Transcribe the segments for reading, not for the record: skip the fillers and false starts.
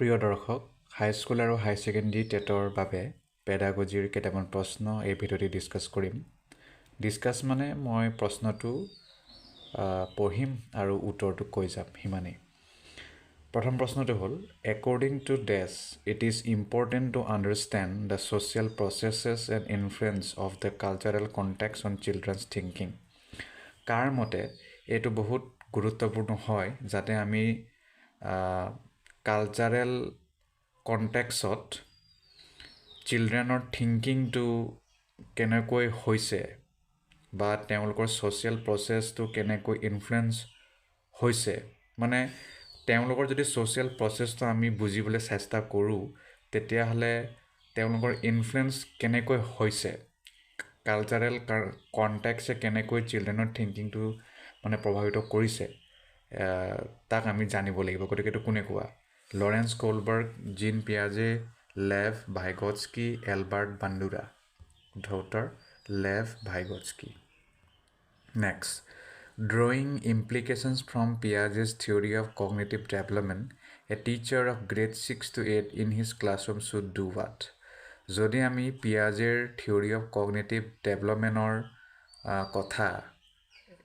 প্ৰিয় দৰ্শক, হাইস্কুল আৰু হাই ছেকেণ্ডেৰী টেটৰ বাবে পেডাগজিৰ কেইটামান প্ৰশ্ন এই ভিডিঅ'তে ডিছকাছ কৰিম। ডিছকাছ মানে মই প্ৰশ্নটো পঢ়িম আৰু উত্তৰটো কৈ যাম, সিমানেই। প্ৰথম প্ৰশ্নটো হ'ল, according to this, it is important to understand the social processes and influence of the cultural context on children's thinking. কাৰ মতে এইটো বহুত গুৰুত্বপূৰ্ণ হয় যাতে আমি কালচাৰেল কণ্টেক্সত চিলড্ৰেনৰ থিংকিংটো কেনেকৈ হৈছে বা তেওঁলোকৰ ছ'চিয়েল প্ৰচেছটো কেনেকৈ ইনফ্লুৱেঞ্চ হৈছে, মানে তেওঁলোকৰ যদি ছ'চিয়েল প্ৰচেছটো আমি বুজিবলৈ চেষ্টা কৰোঁ তেতিয়াহ'লে তেওঁলোকৰ ইনফ্লুৱেঞ্চ কেনেকৈ হৈছে, কালচাৰেল কণ্টেক্সে কেনেকৈ চিলড্ৰেনৰ থিংকিংটো মানে প্ৰভাৱিত কৰিছে, তাক আমি জানিব লাগিব। গতিকে এইটো কোনে কোৱা? লৰেন্স কোলবাৰ্গ, জিন পিয়াজে, লেভ ভাইগটস্কি, এলবাৰ্ট বাণ্ডুৰা। উত্তৰ লেভ Vygotsky. Next, drawing implications from Piaget's theory of cognitive development, a teacher of grade 6 to 8 in his classroom should do what? যদি আমি পিয়াজেৰ থিয়ৰী অফ কগনিটিভ ডেভেলপমেণ্টৰ কথা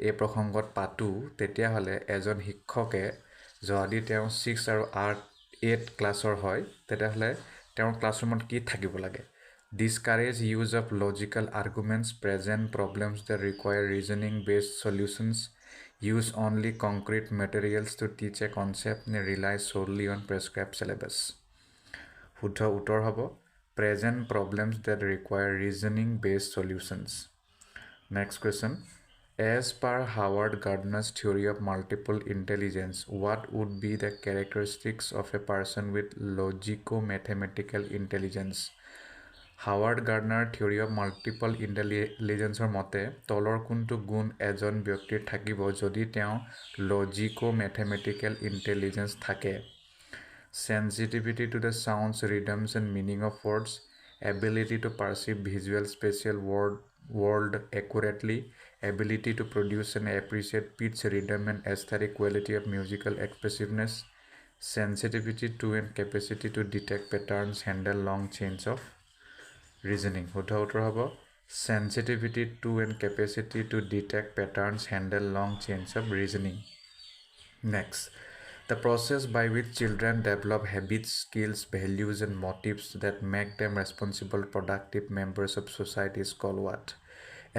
এই প্ৰসংগত পাতোঁ তেতিয়াহ'লে এজন শিক্ষকে যদি তেওঁ 6 আৰু 8 ক্লাছৰ হয় তেতিয়াহ'লে তেওঁৰ ক্লাছৰুমত কি থাকিব লাগে? Discourage use of logical arguments, present problems that require reasoning-based solutions, use only concrete materials to teach a concept, rely solely on prescribed syllabus. শুদ্ধ উত্তৰ হ'ব present problems that require reasoning-based solutions. Next question. As per Howard Gardner's theory of multiple intelligence, what would be the characteristics of a person with logico-mathematical intelligence? Howard Gardner theory of multiple ইণ্টেলিজেঞ্চৰ মতে তলৰ কোনটো গুণ এজন ব্যক্তিৰ থাকিব যদি তেওঁ লজিকো মেথেমেটিকেল ইণ্টেলিজেঞ্চ থাকে? Sensitivity to the sounds, rhythms and meaning of words, ability to perceive visual spatial world accurately, ability to produce and appreciate pitch, rhythm and aesthetic quality of musical expressiveness, sensitivity to and capacity to detect patterns, handle long chains of reasoning. শুদ্ধ উত্তৰ হ'ব sensitivity to and capacity to detect patterns, handle long chains of reasoning. Next, the process by which children develop habits, skills, values and motives that make them responsible productive members of society is called what?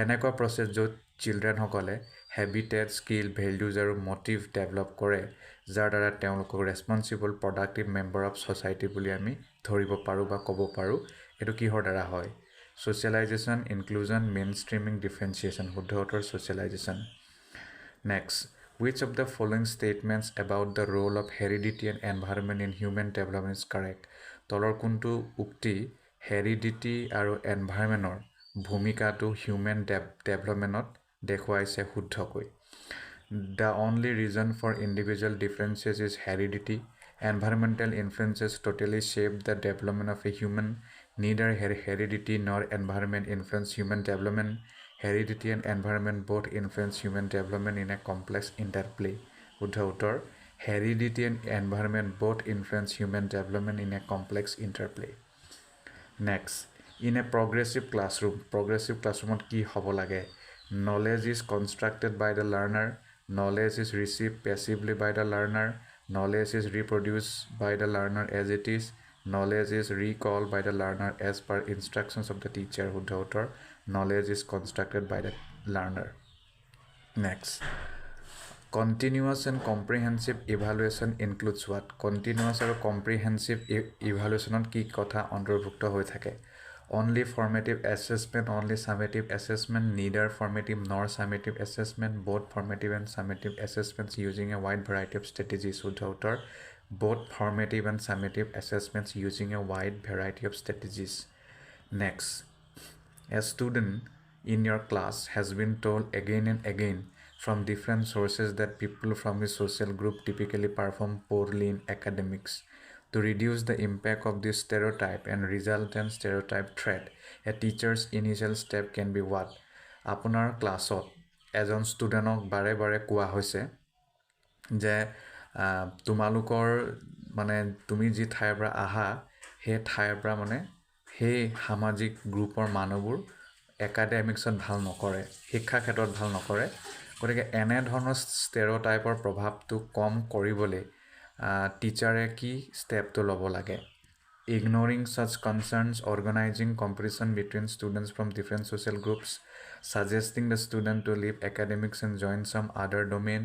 এনেকুৱা process য'ত চিলড্ৰেনসকলে habitat, skill, values আৰু motive develop কৰে যাৰ দ্বাৰা তেওঁলোকক responsible productive member of society বুলি আমি ধৰিব পাৰোঁ বা ক'ব পাৰোঁ। এইটো কিহৰ দ্বাৰা হয়? Socialisation, inclusion, mainstreaming, differentiation. শুদ্ধ উত্তৰ socialisation. Next, which of the following statements about the role of heredity and environment in human development is correct? তলৰ কোনটো উক্তি হেৰিডিটি আৰু এনভাইৰনমেণ্টৰ ভূমিকাটো হিউমেন ডেভেলপমেণ্টত দেখুৱাইছে শুদ্ধকৈ? The only reason for individual differences is heredity. Environmental influences totally shape the development of a human. Neither heredity nor environment influence human development. Heredity and environment both influence human development in a complex interplay. শুদ্ধ উত্তৰ heredity and environment both influence human development in a complex interplay. Next, in a progressive classroomত কি হ'ব লাগে? Knowledge is constructed by the learner. Knowledge is received passively by the learner. Knowledge is reproduced by the learner as it is. Knowledge is recalled by the learner as per instructions of the teacher. শুদ্ধ উত্তৰ knowledge is constructed by the learner. Next, continuous and comprehensive evaluation includes what? Continuous আৰু comprehensive evaluationত কি কথা অন্তৰ্ভুক্ত হৈ থাকে? Only formative assessment, only summative assessment, neither formative nor summative assessment, both formative and summative assessments using a wide variety of strategies. শুদ্ধ উত্তৰ both formative and summative assessments using a wide variety of strategies. Next, a student in your class has been told again and again from different sources that people from his social group typically perform poorly in academics. To reduce the impact of this stereotype and resultant stereotype threat, a teacher's initial step can be what? আপোনাৰ ক্লাছত এজন ষ্টুডেণ্টক বাৰে বাৰে কোৱা হৈছে যে তোমালোকৰ মানে তুমি যি ঠাইৰ পৰা আহা সেই ঠাইৰ পৰা মানে সেই সামাজিক গ্ৰুপৰ মানুহবোৰ একাডেমিক্সত ভাল নকৰে, শিক্ষা ক্ষেত্ৰত ভাল নকৰে। গতিকে এনেধৰণৰ ষ্টেৰিঅ'টাইপৰ প্ৰভাৱটো কম কৰিবলৈ টিচাৰে কি ষ্টেপটো ল'ব লাগে? Ignoring such concerns, organizing competition between students from different social groups, suggesting the student to leave academics and join some other domain,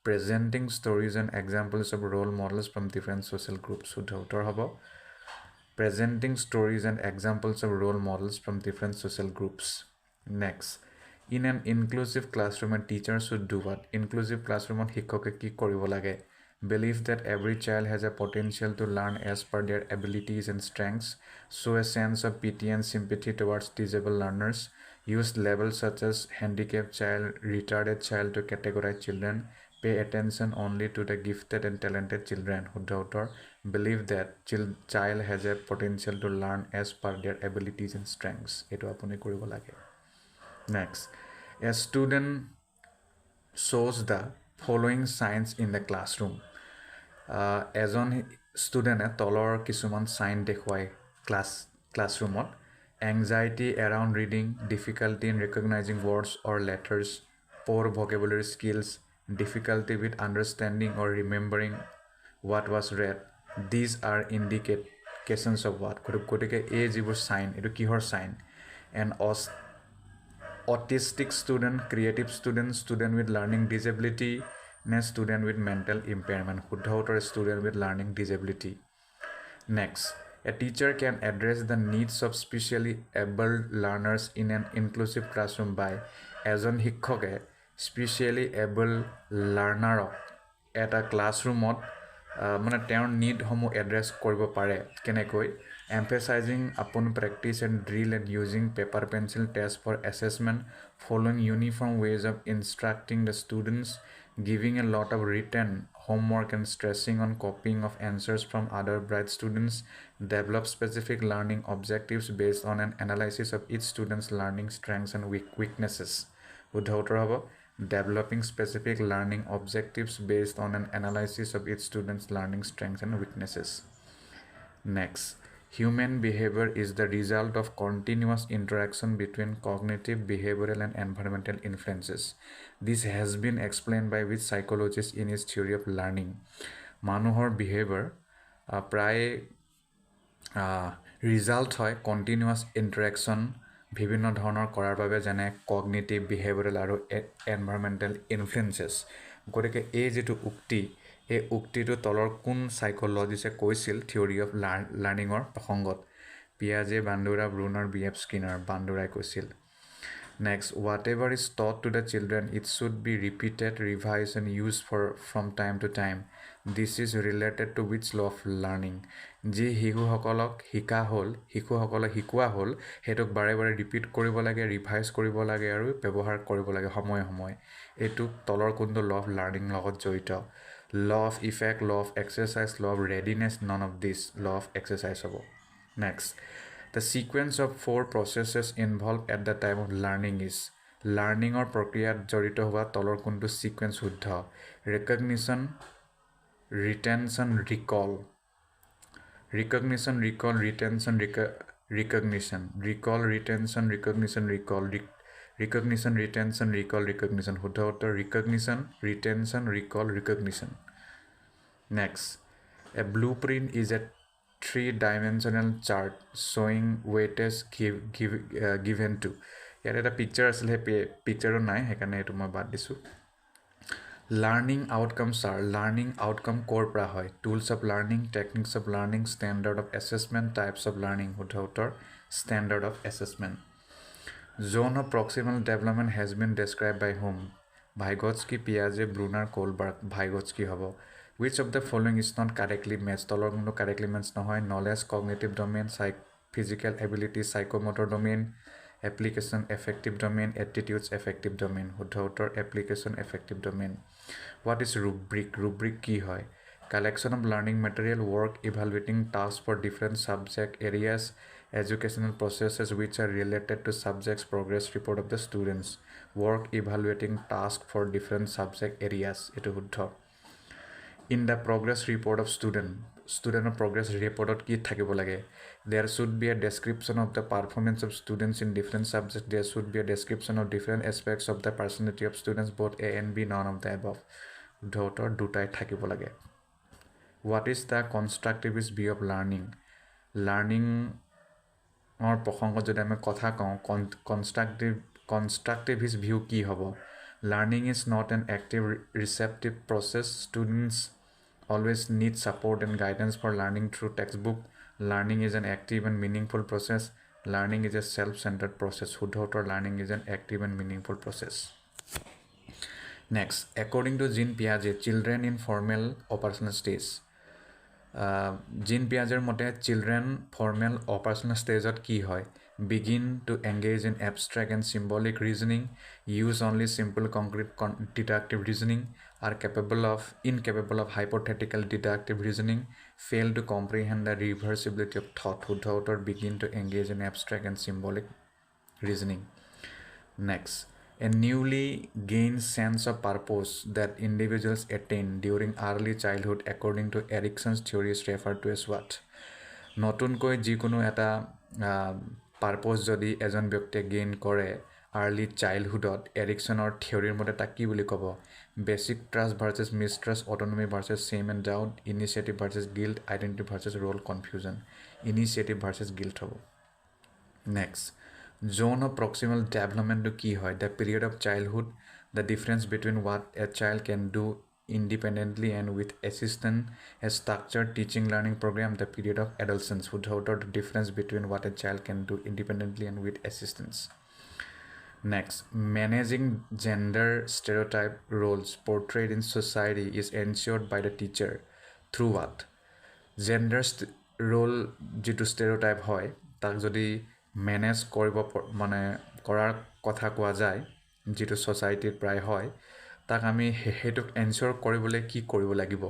presenting stories and examples of role models from different social groups. শুদ্ধ উত্তৰ হ'ব presenting stories and examples of role models from different social groups. Next, in an inclusive classroom, a teacher should do what? Inclusive classroom শিক্ষকে কি কৰিব লাগে? Believe that every child has a potential to learn as per their abilities and strengths. Show a sense of pity and sympathy towards disabled learners. Use labels such as handicapped child, retarded child to categorize children. Pay attention only to the gifted and talented children. শুদ্ধ উত্তৰ believe that child has a potential to learn as per their abilities and strengths. এইটো আপুনি কৰিব লাগে. Next, a student shows the following signs in the classroom. এজন ষ্টুডেণ্টে তলৰ কিছুমান sign দেখুৱায় ক্লাছৰুমত. Anxiety around reading, difficulty in recognising words or letters, poor vocabulary skills, difficulty with understanding or remembering what was read. These are indications of what? গতিকে এই যিবোৰ sign, এইটো কিহৰ চাইন? And autistic student, creative student, student with learning disability নে student with mental impairment? শুদ্ধ উত্তৰ student with learning disability. Next, a teacher can address the needs of specially abled learners in N inclusive classroom বাই. এজন শিক্ষকে specially abled লাৰ্ণাৰক এটা ক্লাছৰুমত মানে তেওঁৰ নিডসমূহ address কৰিব পাৰে কেনেকৈ? emphasizing upon practice and drill and using paper pencil test for assessment, following uniform ways of instructing the students, giving a lot of written homework and stressing on copying of answers from other bright students, develop specific learning objectives based on an analysis of each student's learning strengths and weaknesses. শুদ্ধ উত্তৰ হ'ব developing specific learning objectives based on an analysis of each student's learning strengths and weaknesses. Next, human behavior is the result of continuous interaction between cognitive, behavioral, and environmental influences. This has been explained by which psychologist in his theory of learning. মানুহৰ behavior প্ৰায় result হয় continuous interaction বিভিন্ন ধৰণৰ কৰাৰ বাবে, যেনে cognitive, বিহেভিয়ৰেল আৰু environmental ইনফ্লুৱেঞ্চেছ. গতিকে এই যিটো উক্তি, এই উক্তিটো তলৰ কোন চাইক'লজিষ্টে কৈছিল থিয়ৰী অফ লাৰ্ণিঙৰ প্ৰসংগত? পিয়াজে, বান্দুৰা, ব্ৰুনাৰ, বি.এফ. স্কিনাৰ. বান্দুৰাই কৈছিল. Next, what ever is taught to the children it should be repeated, revise and use from time to time. This is related to wish law of learning? যি শিশুসকলক শিকোৱা হ'ল সেইটোক বাৰে বাৰে repeat কৰিব লাগে, ৰিভাইজ কৰিব লাগে আৰু ব্যৱহাৰ কৰিব লাগে সময়ে সময়ে. এইটো তলৰ কোনটো ল অফ লাৰ্ণিং লগত জড়িত? Law of effect, law of exercise, law of readiness, none of this. Law of exercise হ'ব. Next, the sequence of 4 processes involve at the time of learning is. লাৰ্ণিঙৰ প্ৰক্ৰিয়াত জড়িত হোৱা তলৰ কোনটো ছিকুৱেঞ্চ শুদ্ধ? Recognition, retention, recall. Recognition, recall, retention, recognition, recall, retention, recognition, recall, recognition, retention, recall, recognition. শুদ্ধ উত্তৰ recognition, retention, recall, recognition. Next, a blueprint is a 3-dimensional chart showing weightage given to. ইয়াত এটা picture আছিল, সেই পিকচাৰটো নাই, সেইকাৰণে এইটো মই বাদ দিছোঁ. Learning outcomes are. Learning outcome ক'ৰ পৰা হয়? Tools of learning, techniques of learning, standard of assessment, types of learning. শুদ্ধ উত্তৰ standard of assessment. Zone of proximal development has been described by whom? Vygotsky, পিয়াজে, ব্ৰুনাৰ, কোলবাৰ্গ. ভাইগটস্কি হ'ব. Which of the following is not correctly match? তলৰ কোনো correctly match নহয়. Knowledge, cognitive domain, physical ability, psychomotor domain, application, affective domain, attitudes, affective domain. শুদ্ধ উত্তৰ application, affective domain. What is rubric? Rubric কি হয়? Collection of learning material, work evaluating task for different subject areas, educational processes which are related to subjects, progress report of the students. Work evaluating task for different subject areas. এইটো শুদ্ধ. In the progress report of student progress report ki thakibo lage. There should be a description of the performance of students in different subjects. There should be a description of different aspects of the personality of students, both A and B, none of the above. Daughter dutai thakibo lage. What is the constructivist view of learning? Learning or প্ৰসংগত যদি আমি কথা কওঁ constructivist view কি হ'ব? Learning is not an active receptive process. Students always need support and guidance for learning through textbook. Learning is an active and meaningful process. Learning is a self-centered process. শুদ্ধতৰ learning is an active and meaningful process. Next, according to Jean Piaget, children in formal operational stage. Jean Piaget মতে children formal operational stage কি হয়? Begin to engage in abstract and symbolic reasoning, use only simple concrete deductive reasoning, are incapable of hypothetical deductive reasoning, fail to comprehend the reversibility of thought, or begin to engage in abstract and symbolic reasoning. Next, a newly gained sense of purpose that individuals attain during early childhood, according to Erickson's theory, is referred to as what? নতুনকৈ যিকোনো এটা পাৰপ'জ যদি এজন ব্যক্তিয়ে gain কৰে early চাইল্ডহুডত, এৰিকছনৰ থিয়ৰীৰ মতে তাক কি বুলি ক'ব? Basic trust versus mistrust, autonomy versus shame and doubt, initiative versus guilt, identity versus role confusion. Initiative versus guilt হ'ব। Next, zone of proximal development to কি হয়? The period of childhood, the difference between what a child can do independently and with assistance, a structured teaching learning program. The period of adolescence, the difference between what a child can do independently and with assistance. Next, managing gender stereotype roles portrayed in society is ensured by the teacher through what? Gender role যিটো stereotype হয় তাক যদি manage কৰিব মানে কৰাৰ কথা কোৱা যায়, যিটো ছ'চাইটিত প্ৰায় হয়, তাক আমি সেইটোক এনচিয়ৰ কৰিবলৈ কি কৰিব লাগিব?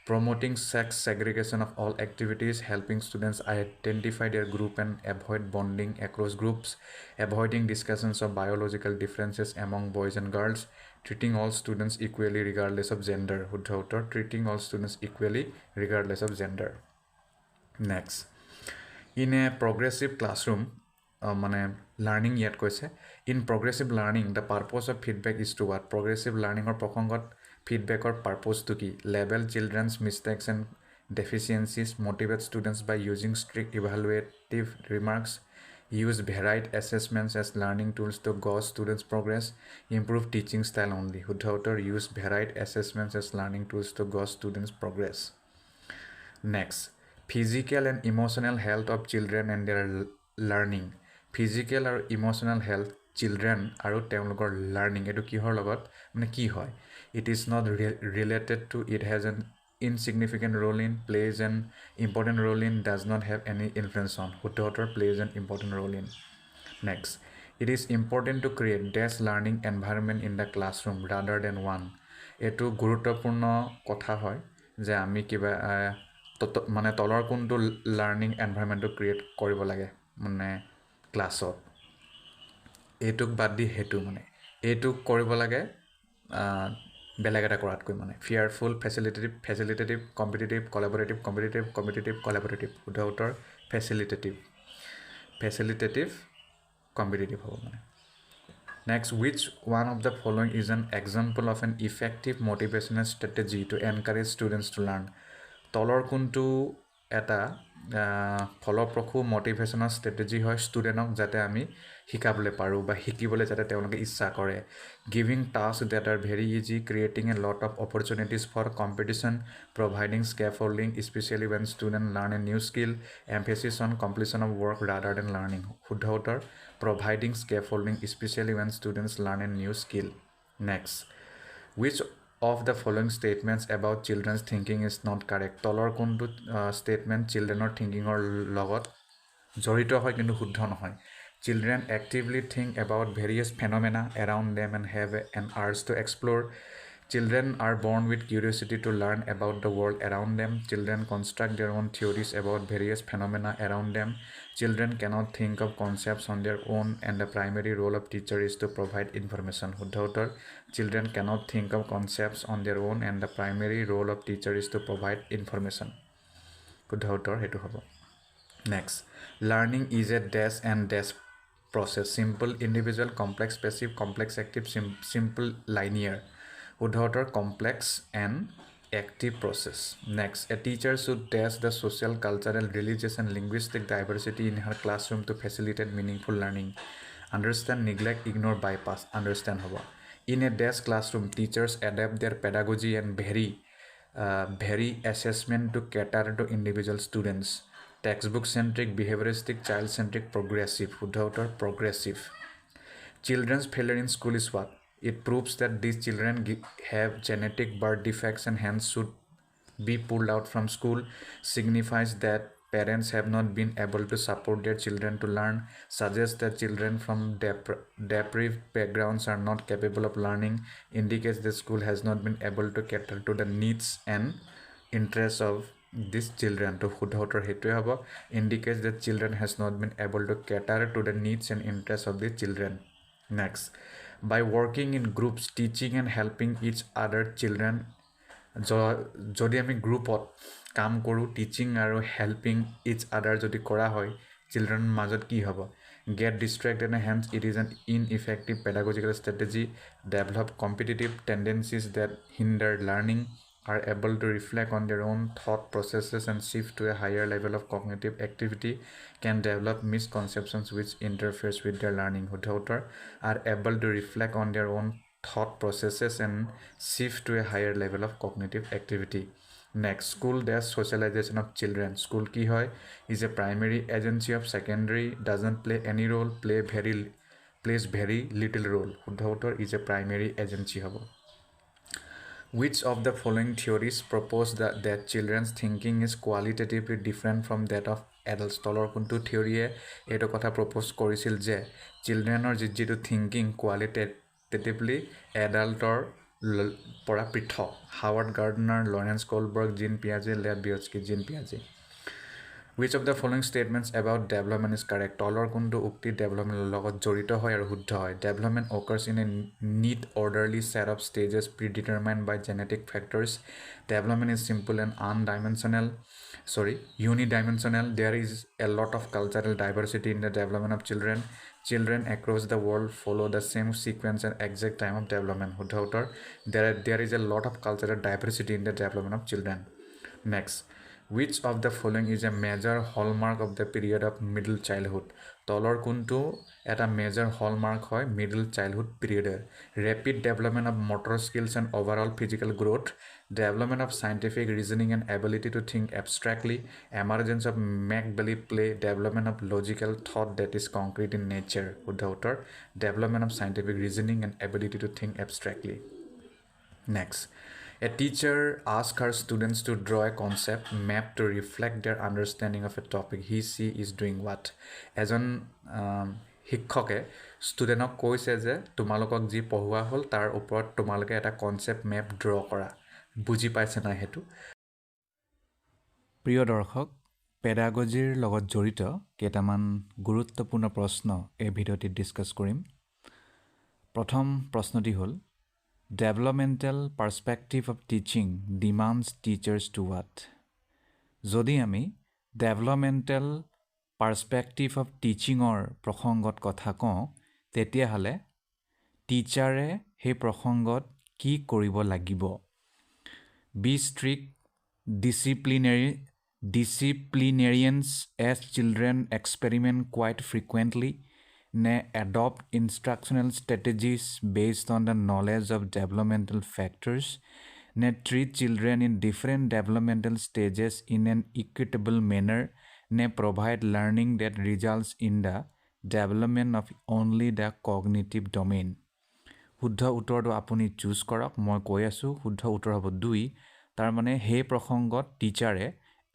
Promoting sex segregation of all activities, helping students identify their group and avoid bonding across groups, avoiding discussions of biological differences among boys and girls, treating all students equally regardless of gender. শুদ্ধ উত্তৰ, treating all students equally regardless of gender. Next, in a progressive classroom, মানে learning ইয়াত কৈছে, in progressive learning the purpose of feedback is to what? প্ৰগ্ৰেছিভ লাৰ্ণিঙৰ প্ৰসংগত ফিডবেকৰ পাৰ্পজটো কি? Level children's mistakes and deficiencies, motivate students by using strict evaluative remarks, use varied assessments as learning tools to gauge students progress, improve teaching style only. শুদ্ধ উত্তৰ, use varied assessments as learning tools to gauge students progress. Next, physical and emotional health of children and their learning. Physical আৰু emotional health children আৰু তেওঁলোকৰ learning, এইটো কিহৰ লগত মানে কি হয়? It is not related to, it has N ইনচিগনিফিকেণ্ট role in, plays an important role in, does not have any influence on. শুদ্ধ উত্তৰ, plays an important role in. Next, it is important to create dash learning environment in the classroom rather than one. এইটো গুৰুত্বপূৰ্ণ কথা হয় যে আমি কিবা মানে তলৰ কোনটো লাৰ্ণিং এনভাইৰনমেণ্টটো ক্ৰিয়েট কৰিব লাগে মানে ক্লাছত, এইটোক বাদ দি সেইটো মানে এইটোক কৰিব লাগে বেলেগ এটা কৰাতকৈ, মানে ফিয়াৰফুল, ফেচিলিটেটিভ, কম্পিটিটিভ, কলাবৰেটিভ। শুদ্ধ উত্তৰ, ফেচিলিটেটিভ কম্পিটিটিভ হ'ব মানে। Next, which one of the following is an example of an effective motivational strategy to encourage students to learn? তলৰ কোনটো এটা ফলপ্ৰসূ মটিভেশ্যনেল ষ্ট্ৰেটেজি হয় ষ্টুডেণ্টক যাতে আমি শিকাবলৈ পাৰোঁ বা শিকিবলৈ যাতে তেওঁলোকে ইচ্ছা কৰে? Giving task that are very easy, creating a lot of opportunities for competition, providing scaffolding specially when student learn a new skill, emphasis on completion of work rather than learning. শুদ্ধ উত্তৰ, providing scaffolding specially when students learn a new skill. Next, which of the following statements about children's thinking is not correct? তলৰ কোনটো statement চিলড্ৰেনৰ থিংকিঙৰ লগত জড়িত হয় কিন্তু শুদ্ধ নহয়? Children actively think about various phenomena around them and have an urge to explore. Children are born with curiosity to learn about the world around them. Children construct their own theories about various phenomena around them. Children cannot think of concepts on their own, and the primary role of teacher is to provide information. শুদ্ধ উত্তৰ, children cannot think of concepts on their own, and the primary role of teacher is to provide information. শুদ্ধ উত্তৰ সেইটো হ'ব next learning is a dash and dash process simple individual complex passive complex active simple linear শুদ্ধ উত্তৰ complex and active process next a teacher should test the social cultural religious and linguistic diversity in her classroom to facilitate meaningful learning understand neglect ignore bypass understand hobo in a desk classroom teachers adapt their pedagogy and vary assessment to cater to individual students textbook centric behavioristic child centric progressive শুদ্ধ উত্তৰ progressive children's failure in school is what it proves that these children have genetic birth defects and hence should be pulled out from school signifies that parents have not been able to support their children to learn suggests that children from deprived backgrounds are not capable of learning indicates the school has not been able to cater to the needs and interests of these children to শুদ্ধ উত্তৰ হেতুৱে হ'ব indicates that children has not been able to cater to the needs and interests of the children next by working in groups teaching and helping each other children যদি আমি গ্ৰুপত কাম কৰোঁ teaching আৰু helping ইচ আদাৰ যদি কৰা হয় চিলড্ৰেনৰ মাজত কি হ'ব get distracted and hence it is an ineffective pedagogical strategy develop competitive tendencies that hinder learning are able to reflect on their own thought processes and shift to a higher level of cognitive activity can develop misconceptions which interferes with their learning শুদ্ধ উত্তৰ are able to reflect on their own thought processes and shift to a higher level of cognitive activity next school dash socialization of children school ki hoy is a primary agency of secondary doesn't play any role plays very little role শুদ্ধ উত্তৰ is a primary agency hobo which of the following theories propose that children's thinking is qualitatively different from that of adults তলৰ কোনটো থিওৰিয়ে এইটো কথা propose কৰিছিল যে চিলড্ৰেনৰ যিটো thinking কোৱালিটেটিভলি এডাল্টৰ পৰা পৃথক Howard Gardner Lawrence কলবাৰ্গ gene পিয়াজে lead বিয়টস্কি gene পিয়াজে which of the following statements about development is correct তলৰ কোনটো উক্তি ডেভেলপমেণ্টৰ লগত জড়িত হয় আৰু শুদ্ধ হয় development occurs in a neat orderly set of stages predetermined by genetic factors development is simple and unidimensional there is a lot of cultural diversity in the development of children across the world follow the same sequence and exact time of development শুদ্ধ উত্তৰ there is a lot of cultural diversity in the development of children next which of the following is a major hallmark of the period of middle childhood তলৰ কোনটো এটা major hallmark হয় middle childhood period rapid development of motor skills and overall physical growth development of scientific reasoning and ability to think abstractly emergence of make believe play development of logical thought that is concrete in nature শুদ্ধ উত্তৰ development of scientific reasoning and ability to think abstractly next a teacher asks her students to draw a concept map to reflect their understanding of a topic she is doing what এজন শিক্ষকে ষ্টুডেণ্টক কৈছে যে তোমালোকক যি পঢ়োৱা হ'ল তাৰ ওপৰত তোমালোকে এটা কনচেপ্ট মেপ ড্ৰ কৰা বুজি পাইছে না হেতু প্ৰিয় দৰ্শক পেডাগজিৰ লগত জড়িত কেইটামান গুৰুত্বপূৰ্ণ প্ৰশ্ন এই ভিডিঅ'টিত ডিসকাস কৰিম প্ৰথম প্ৰশ্নটি হ'ল developmental perspective of teaching demands teachers to what যদি আমি developmental perspective of teaching or প্ৰসংগত কথা কওঁ তেতিয়া হলে টিচাৰে হে প্ৰসংগত কি কৰিব লাগিব be strict disciplinarians as children experiment quite frequently ne adopt instructional strategies based on the knowledge of developmental factors ne treat children in different developmental stages in an equitable manner ne provide learning that results in the development of only the cognitive domain শুদ্ধ উত্তৰটো আপুনি choose কৰক মই কৈ আছো শুদ্ধ উত্তৰ হ'ব 2 তাৰ মানে হে প্ৰসংগত টিচাৰে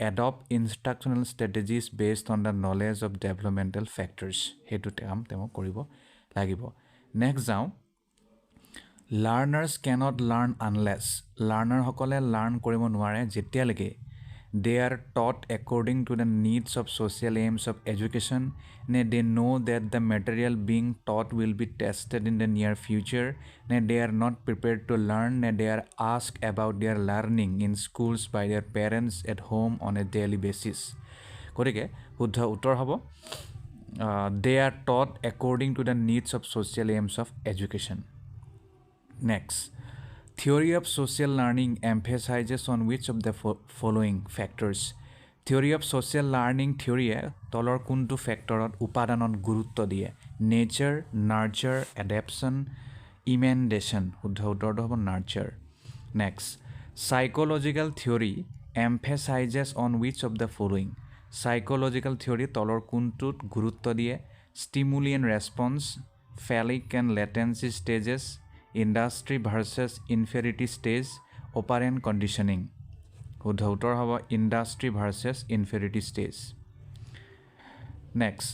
adopt instructional strategies based on the knowledge of developmental factors হেতুতে কাম তেম কৰিব লাগিব নেক্সট যাও learners cannot learn unless learner সকলে লাৰ্ন কৰিব নোৱাৰে যেতিয়ালৈকে they are taught according to the needs of social aims of education, they know that the material being taught will be tested in the near future, they are not prepared to learn, they are asked about their learning in schools by their parents at home on a daily basis. গতিকে শুদ্ধ উত্তৰ হ'ব they are taught according to the needs of social aims of education. Next, theory of social learning emphasizes on which of the following factors? Theory of social learning theory তলৰ কোনটো ফেক্টৰত উপাদানত গুৰুত্ব দিয়ে? Nature, nurture, adaptation, emendation. শুদ্ধ উত্তৰটো হ'ব nurture. Next, psychological theory emphasizes on which of the following? Psychological theory তলৰ কোনটোত গুৰুত্ব দিয়ে? Stimuli and response, phallic and latency stages, industry versus inferiority stage, operant conditioning. শুদ্ধ উত্তৰ হ'ব industry versus inferiority stage. Next,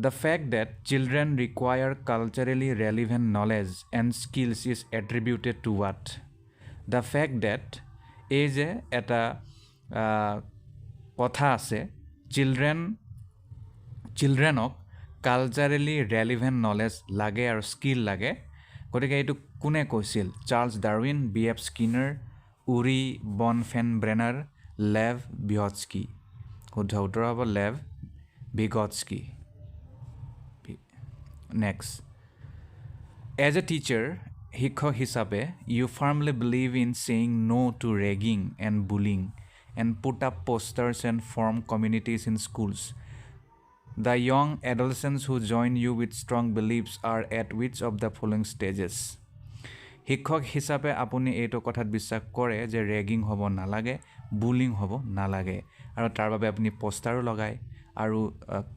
the fact that children require culturally relevant knowledge and skills is attributed to what? The fact that এই যে এটা কথা আছে চিলড্ৰেনক culturally relevant knowledge লাগে আৰু স্কিল লাগে, গতিকে এইটো কোনে কৈছিল? Charles Darwin, B F Skinner, Urie Bronfenbrenner, Lev Vygotsky. শুদ্ধ উত্তৰ হ'ব Lev Vygotsky. Next, as a teacher, শিক্ষক হিচাপে you firmly believe in saying no' to ragging and bullying and put up posters and form communities in schools. The young adolescents who join you with strong beliefs are at which of the following stages? শিক্ষক হিচাপে আপুনি এইটো কথাত বিশ্বাস কৰে যে ragging হ'ব নালাগে, বুলিং হ'ব নালাগে, আৰু তাৰ বাবে আপুনি পোষ্টাৰো লগায় আৰু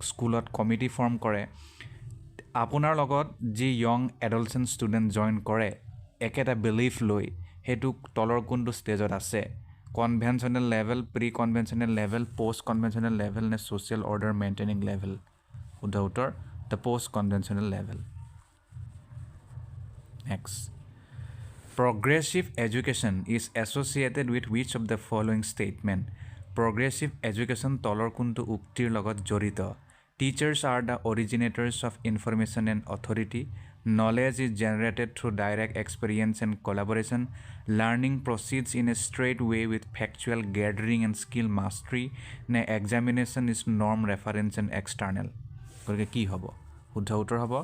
স্কুলত কমিটি ফৰ্ম কৰে। আপোনাৰ লগত যি য়ং এডলচেণ্ট ষ্টুডেণ্ট জইন কৰে একেটা বিলিফ লৈ, সেইটো তলৰ কোনটো ষ্টেজত আছে? Conventional level, pre conventional level, post conventional level নে ছ'চিয়েল অৰ্ডাৰ মেইনটেইনিং লেভেল? শুদ্ধ উত্তৰ the post conventional level. Next, progressive education is associated with which of the following statement? Progressive education তলৰ কোনটো উক্তিৰ লগত জড়িত? Teachers are the originators of information and authority. Knowledge is generated through direct experience and collaboration. Learning proceeds in a straight way with factual gathering and skill mastery. Ne examination is norm, reference and external. গতিকে কি হ'ব? শুদ্ধ উত্তৰ হ'ব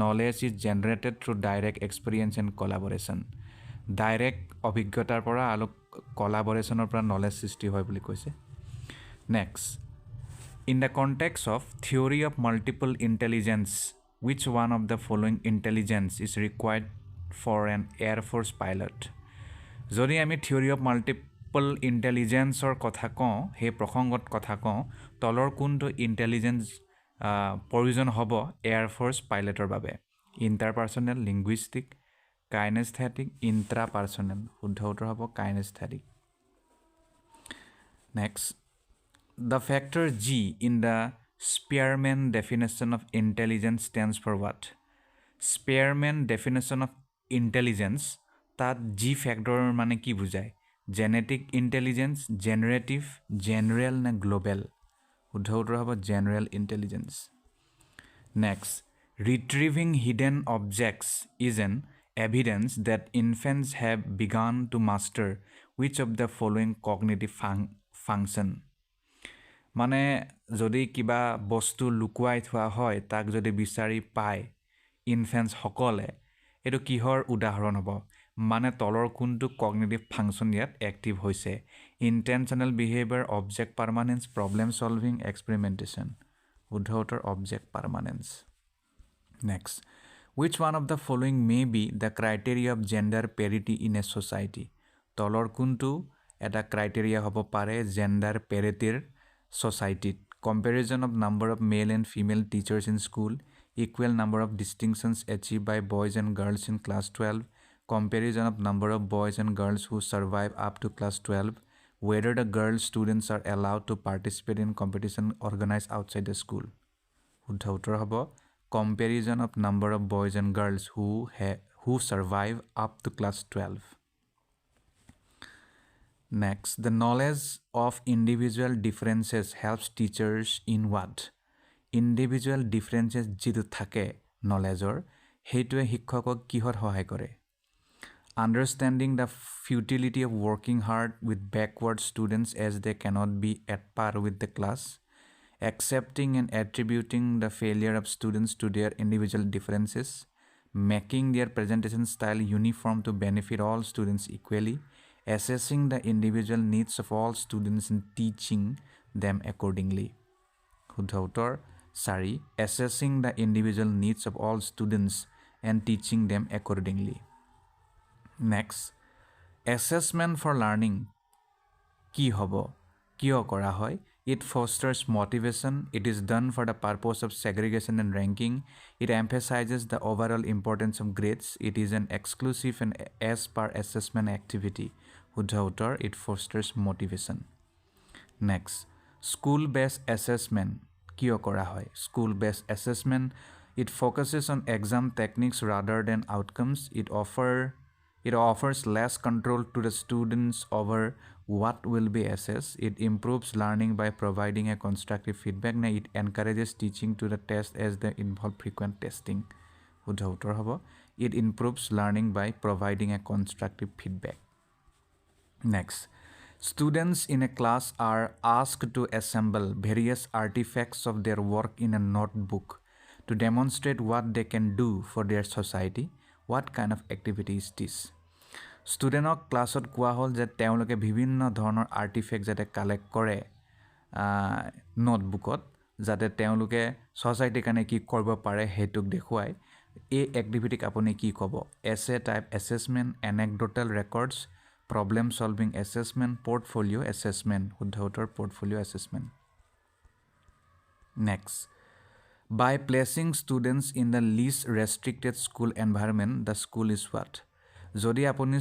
knowledge is generated through direct experience and collaboration. Direct অভিজ্ঞতাৰ পৰা আৰু কলাবৰেশ্যনৰ পৰা নলেজ সৃষ্টি হয় বুলি কৈছে। Next, in the context of theory of multiple intelligence, which one of the following intelligence is required for an Air Force pilot? যদি আমি থিওৰি অফ মাল্টিপল ইণ্টেলিজেন্সৰ কথা কওঁ, সেই প্ৰসংগত কথা কওঁ, তলৰ কোনটো ইণ্টেলিজেন্স প্ৰয়োজন হ'ব এয়াৰ ফ'ৰ্চ পাইলটৰ বাবে? Interpersonal, linguistic, kinaesthetic, ইণ্ট্ৰাপাৰ্চনেল। শুদ্ধ উত্তৰ হ'ব kinaesthetic. Next, the factor G in the Spearman definition of intelligence stands for what? Spearman definition of intelligence তাত G factor মানে কি বুজায়? জেনেটিক ইণ্টেলিজেন্স, জেনেৰেটিভ, জেনেৰেল নে গ্লোবেল? শুদ্ধ উত্তৰ হ'ব general intelligence. Next, retrieving hidden objects is an evidence that infants have begun to master which of the following cognitive function? মানে যদি কিবা বস্তু লুকুৱাই থোৱা হয়, তাক যদি বিচাৰি পায় ইনফেণ্টছসকলে, এইটো কিহৰ উদাহৰণ হ'ব? মানে তলৰ কোনটো কগনিটিভ ফাংচন ইয়াত এক্টিভ হৈছে? Intentional behaviour, object permanence, problem solving, experimentation. শুদ্ধ উত্তৰ object permanence. Next, which one of the following may be the criteria of gender parity in a society? তলৰ কোনটো এটা ক্ৰাইটেৰিয়া হ'ব পাৰে gender পেৰিটিৰ societyত? Comparison of number of male and female teachers in school, equal number of distinctions achieved by boys and girls in class 12, comparison of number of boys and girls who survive up to class 12, whether the girl students are allowed to participate in competition organized outside the school. শুদ্ধ উত্তৰ হ'ব comparison of number of boys and girls who survive up to class 12. Next, the knowledge of individual differences helps teachers in what? Individual differences যিটো থাকে knowledgeৰ সেইটোৱে শিক্ষকক কিহত সহায় কৰে? Understanding the futility of working hard with backward students as they cannot be at par with the class. Accepting and attributing the failure of students to their individual differences. Making their presentation style uniform to benefit all students equally. Assessing the individual needs of all students and teaching them accordingly. শুদ্ধ উত্তৰ 4. Assessing the individual needs of all students and teaching them accordingly. Next, assessment for learning কি হ'ব? কিয় কৰা হয়? It fosters motivation. It is done for the purpose of segregation and ranking. It emphasizes the overall importance of grades. It is an exclusive and as per assessment activity. শুদ্ধ উত্তৰ, it fosters motivation. Next, school-based assessment কিয় কৰা হয়? School-based assessment, it focuses on exam techniques rather than outcomes. It offers less control to the students over what will be assessed. It improves learning by providing a constructive feedback. It encourages teaching to the test as they involve frequent testing. শুদ্ধ উত্তৰ হ'ব, it improves learning by providing a constructive feedback. Next, students in a class are asked to assemble various artifacts of their work in a notebook to demonstrate what they can do for their society. What kind of activity is this? ষ্টুডেণ্টক ক্লাছত কোৱা হ'ল যে তেওঁলোকে বিভিন্ন ধৰণৰ আৰ্টিফেক্ট যাতে collect কৰে নোটবুকত, যাতে তেওঁলোকে ছ'চাইটিৰ কাৰণে কি কৰিব পাৰে সেইটোক দেখুৱায়। এই এক্টিভিটিক আপুনি কি ক'ব? Essay type assessment, anecdotal records, problem solving assessment, portfolio' assessment. শুদ্ধ উত্তৰ portfolio' assessment. Next, by placing students in the least restricted school environment, the school is what? যদি আপুনি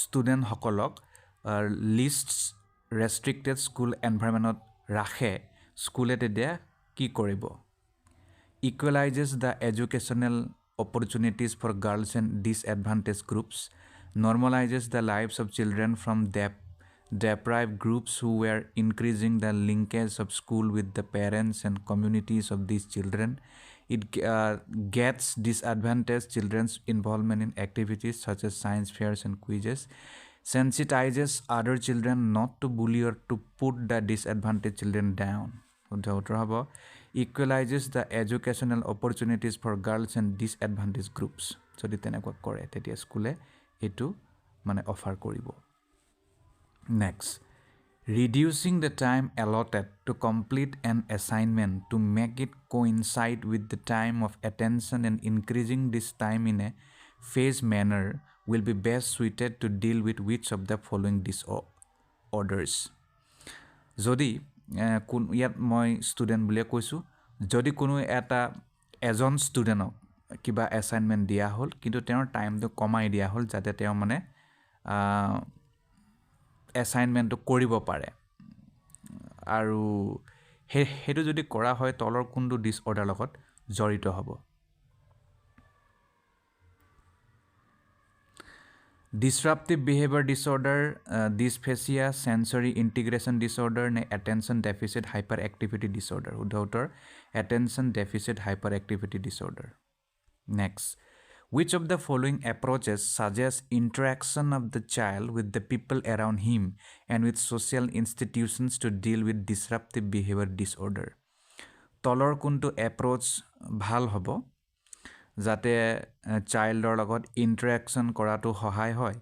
ষ্টুডেণ্টসকলক লিষ্ট ৰেষ্ট্ৰিক্টেড স্কুল এনভাইৰনমেণ্টত ৰাখে, স্কুলে তেতিয়া কি কৰিব? Equalizes the educational opportunities for girls and disadvantaged groups. Normalizes the lives of children from deprived groups who were increasing the linkage of school with the parents and communities of these children. It gets disadvantaged children's involvement in activities such as science fairs and quizzes. Sensitizes other children not to bully or to put the disadvantaged children down. Equalizes the educational opportunities for girls and disadvantaged groups. যদি তেনেকুৱা কৰে তেতিয়া স্কুলে এইটো মানে offer কৰিব। Next, reducing the time allotted to complete an assignment to make it coincide with the time of attention and increasing this time in a phased manner will be best suited to deal with which of the following disorders. যদি ইয়াত মই student বুলিয়ে কৈছোঁ, যদি কোনো এজন ষ্টুডেণ্টক কিবা assignment দিয়া হ'ল কিন্তু তেওঁৰ টাইমটো কমাই দিয়া হ'ল যাতে তেওঁ মানে এছাইনমেণ্টটো কৰিব পাৰে, আৰু সেইটো যদি কৰা হয় তলৰ কোনটো ডিছঅৰ্ডাৰ লগত জড়িত হ'ব? Disruptive behavior disorder, dysphasia, sensory integration disorder, নে attention deficit hyperactivity disorder? শুদ্ধ উত্তৰ attention deficit hyperactivity disorder. Next, which of the following approaches suggests interaction of the child with the people around him and with social institutions to deal with disruptive behavior disorder? তলৰ কোনটো approach ভাল হ'ব যাতে চাইল্ডৰ লগত interaction কৰাটো সহায় হয়,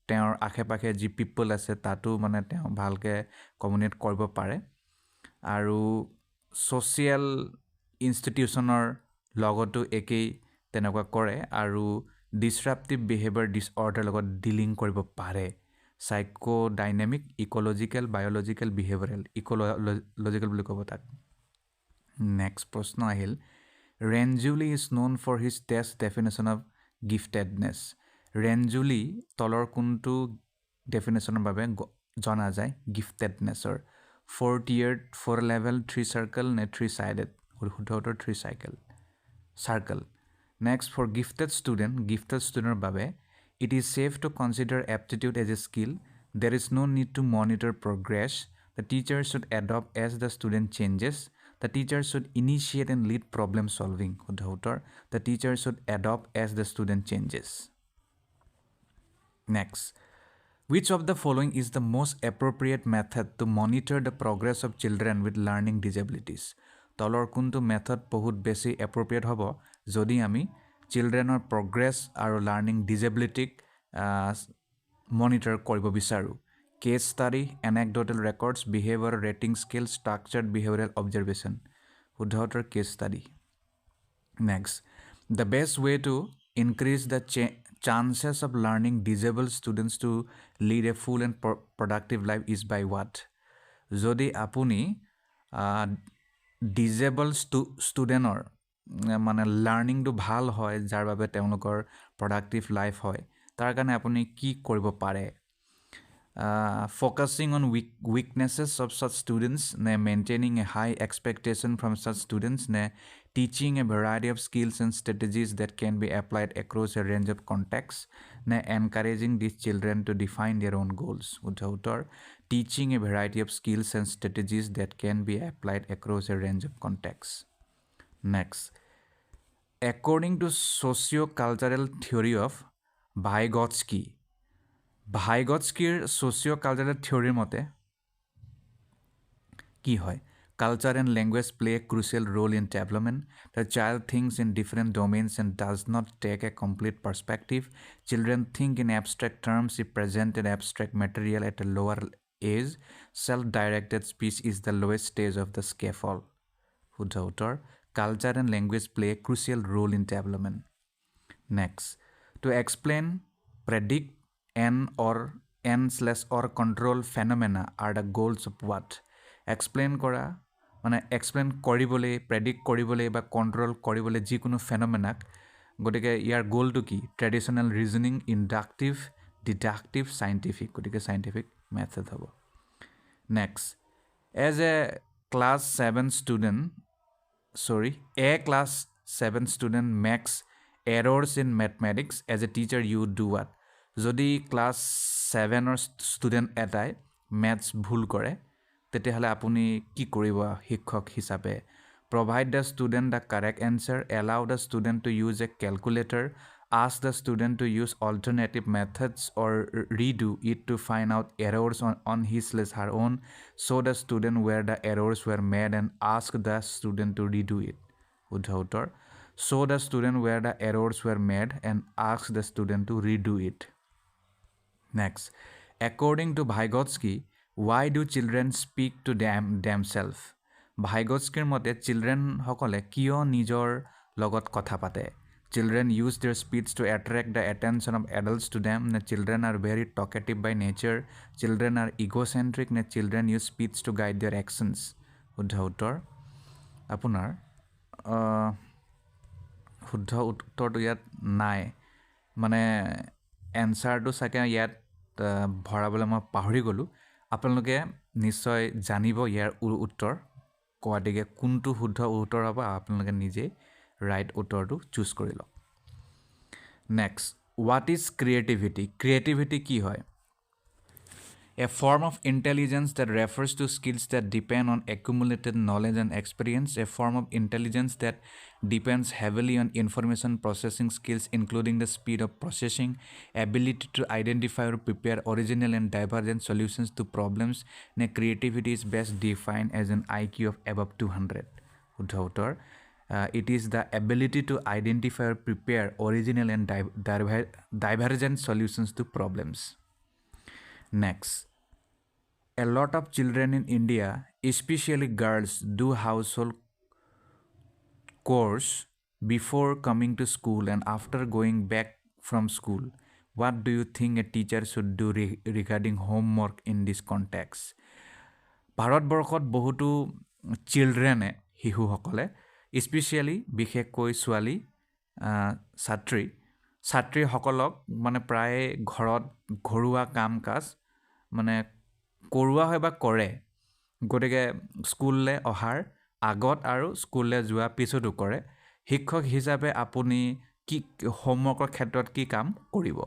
তেওঁৰ আশে পাশে যি পিপল আছে তাতো মানে তেওঁ ভালকৈ কমিউনিকেট কৰিব পাৰে, আৰু ছ'চিয়েল ইনষ্টিটিউশ্যনৰ লগতো একেই তেনেকুৱা কৰে, আৰু ডিছৰাপটিভ বিহেভিয়াৰ ডিছঅৰ্ডাৰ লগত ডিলিং কৰিব পাৰে। Psychodynamic, ecological, biological, behavioural. Ecological বুলি ক'ব তাক। নেক্সট প্ৰশ্ন আহিল, Renzulli is known for his test definition of giftedness. Renzulli তলৰ কোনটো ডেফিনেশ্যনৰ বাবে জনা যায় গিফটেডনেছৰ? 4 tiered, 4 level, 3 circle নে 3 sided? শুদ্ধ উত্তৰ 3 circle. Next, for gifted student, gifted ষ্টুডেণ্টৰ বাবে it is safe to consider aptitude as a skill. There is no need to monitor progress. The teacher should adopt as the student changes. The teacher should initiate and lead problem solving. The teacher should adopt as the student changes. Next, which of the following is the most appropriate method to monitor the progress of children with learning disabilities? তলৰ কোনটো method বহুত বেছি appropriate হ'ব যদি আমি চিলড্ৰেনৰ progress আৰু learning ডিজেবিলিটিক মনিটৰ কৰিব বিচাৰোঁ? Case study, anecdotal records, behaviour rating scale, structured behavioural observation. শুদ্ধ উত্তৰ case study. Next, the best way to increase the chances of learning disabled students to lead a full and productive life is by what? যদি আপুনি disable ষ্টুডেণ্টৰ মানে লাৰ্ণিংটো ভাল হয় যাৰ বাবে তেওঁলোকৰ প্ৰডাক্টিভ লাইফ হয় তাৰ কাৰণে আপুনি কি কৰিব পাৰে? Focusing on weaknesses of such students, maintaining a high expectation from such students, teaching a variety of skills and strategies that can be applied across a range of contexts, encouraging these children to define their own goals. Teaching a variety of skills and strategies that can be applied across a range of contexts. Next, according to socio-cultural theory of Vygotsky, Vygotskyৰ socio-cultural theory মতে কি হয়? Culture and language play a crucial role in development. The child thinks in different domains and does not take a complete perspective. Children think in abstract terms if presented abstract material at a lower age. Self-directed speech is the lowest stage of the scaffold. শুদ্ধ উত্তৰ Culture and language play a crucial role in development. Next, to explain, predict, or control phenomena are the goals of what? Explain কৰা মানে explain কৰিবলৈ, predict কৰিবলৈ বা control কৰিবলৈ যিকোনো ফেনমেনাক গতিকে ইয়াৰ গ'লটো কি? Traditional reasoning, inductive, deductive, scientific. গতিকে চাইণ্টিফিক মেথড হ'ব। Next, as a class 7 student makes errors in mathematics, as a teacher you would do what? যদি ক্লাছ 7ৰ ষ্টুডেণ্ট এটাই মেথছ ভুল কৰে তেতিয়াহ'লে আপুনি কি কৰিব শিক্ষক হিচাপে? Provide the student the correct answer, allow the student to use a calculator, ask the student to use alternative methods or redo it to find out errors on his/her own, show the student where the errors were made and ask the student to redo it. শুদ্ধ উত্তৰ show the student where the errors were made and ask the student to redo it. Next, according to Vygotsky, why do children speak to themselves? Vygotskyৰ মতে children সকলে কিয় নিজৰ লগত কথা পাতে? Children use their speech to attract the attention of adults to them. Children are very talkative by nature. Children are egocentric. Children use speech to guide their actions. শুদ্ধ উত্তৰ আপোনাৰ শুদ্ধ উত্তৰটো ইয়াত নাই, মানে এনচাৰটো চাগে ইয়াত ভৰাবলৈ মই পাহৰি গ'লোঁ। আপোনালোকে নিশ্চয় জানিব ইয়াৰ উত্তৰ, গতিকে কোনটো শুদ্ধ উত্তৰ হ'ব আপোনালোকে নিজে ৰাইট উত্তৰটো চুজ কৰি লওক। Next, what is creativity? Creativity কি হয়? A form of intelligence that refers to skills that depend on accumulated knowledge and experience. A form of intelligence that depends heavily on information processing skills, including the speed of processing, ability to identify or prepare original and divergent solutions to problems. Creativity is best defined as an IQ of above 200. It is the ability to identify or prepare original and divergent solutions to problems. Next, a lot of children in India, especially girls, do household chores before coming to school and after going back from school. What do you think a teacher should do regarding homework in this context? ভাৰতবৰ্ষত বহুতো চিলড্ৰেনে, শিশুসকলে, specially বিশেষকৈ ছোৱালী ছাত্ৰীসকলক মানে প্ৰায় ঘৰত ঘৰুৱা কাম কাজ মানে কৰোৱা হয় বা কৰে। গতিকে স্কুললৈ অহাৰ আগত আৰু স্কুললৈ যোৱা পিছতো কৰে। শিক্ষক হিচাপে আপুনি কি হোমৱৰ্কৰ ক্ষেত্ৰত কি কাম কৰিব?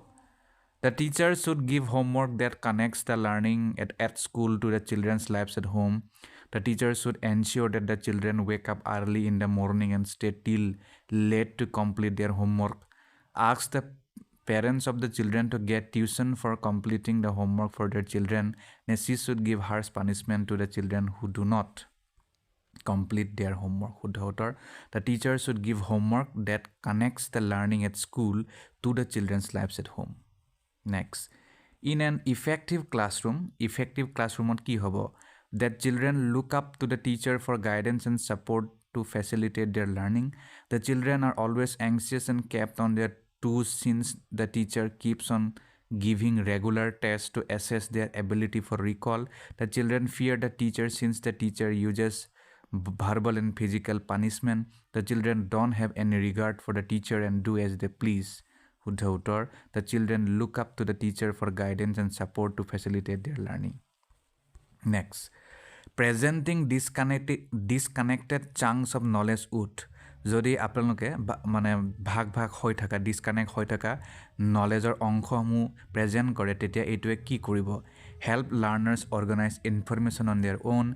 The teacher should give homework that connects the learning at school to the children's lives at home. The teacher should ensure that the children wake up early in the morning and stay till late to complete their homework. Ask the parents of the children to get tuition for completing the homework for their children. And she should give harsh punishment to the children who do not complete their homework. The teacher should give homework that connects the learning at school to the children's lives at home. Next, in an effective classroom ki hobo? That children look up to the teacher for guidance and support to facilitate their learning. The children are always anxious and kept on their toes since the teacher keeps on giving regular tests to assess their ability for recall. The children fear the teacher since the teacher uses verbal and physical punishment. The children don't have any regard for the teacher and do as they please. The children look up to the teacher for guidance and support to facilitate their learning. Next, presenting disconnected chunks of knowledge would. যদি আপোনালোকে মানে ভাগ হৈ থকা disconnect হৈ থকা নলেজৰ অংশসমূহ present কৰে তেতিয়া এইটোৱে কি কৰিব help learners organise information on their own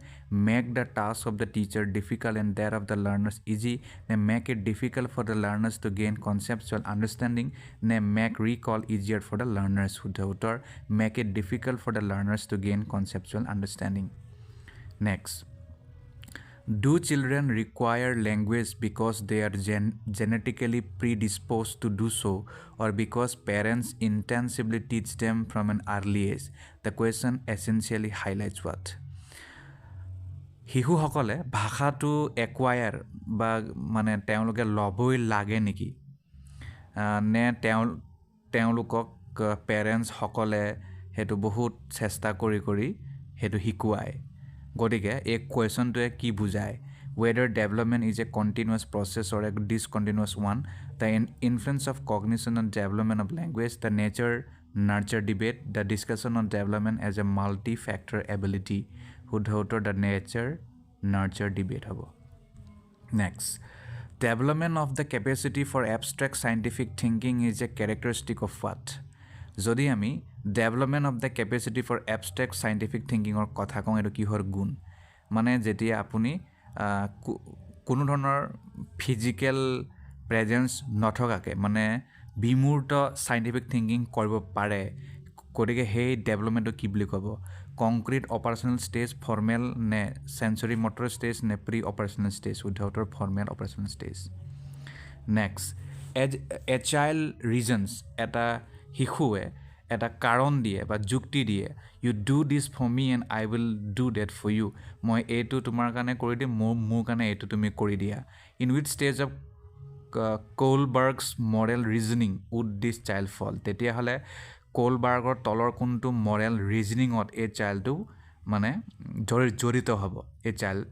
make the task of the teacher difficult and their of the learners easy নে make it difficult for the learners to gain conceptual understanding নে make recall easier for the learners শুদ্ধ উত্তৰ make it difficult for the learners to gain conceptual understanding next Do children require language because they are genetically predisposed to do so or because parents intensively teach them from an early age? The question essentially highlights what? শিশুসকলে ভাষাটো একুৱায়াৰ বা মানে তেওঁলোকে ল'বই লাগে নেকি নে তেওঁলোকক পেৰেণ্টছসকলে সেইটো বহুত চেষ্টা কৰি সেইটো শিকুৱায় গতিকে এই কোৱেশ্যনটোৱে কি বুজায় whether development is a continuous process or a discontinuous one, the influence of cognition on development of language, the nature-nurture debate, the discussion on development as a multi-factor ability, the nature-nurture debate. Next, development of the capacity for abstract scientific thinking is a characteristic of what? যদি আমি development of the capacity for abstract scientific থিংকিঙৰ কথা কওঁ এইটো কিহৰ গুণ মানে যেতিয়া আপুনি কোনো ধৰণৰ ফিজিকেল প্ৰেজেঞ্চ নথকাকৈ মানে বিমূৰ্ত চাইণ্টিফিক থিংকিং কৰিব পাৰে গতিকে সেই ডেভেলপমেণ্টটো কি বুলি ক'ব কংক্ৰিট অপাৰেশ্যনেল ষ্টেজ ফৰ্মেল নে চেঞ্চৰি মটৰ ষ্টেজ নে প্ৰি অপাৰেশ্যনেল ষ্টেজ উইথাউটৰ formal operational stage next a child reasons এটা শিশুৱে এটা কাৰণ দিয়ে বা যুক্তি দিয়ে you do this for me and I will do that for you মই এইটো তোমাৰ কাৰণে কৰি দিম মোৰ কাৰণে এইটো তুমি কৰি দিয়া in which stage of Kohlberg's moral reasoning would this child fall তেতিয়াহ'লে কোলবাৰ্গৰ তলৰ কোনটো মৰেল ৰিজনিঙত এই চাইল্ডটো মানে জড়িত হ'ব এই child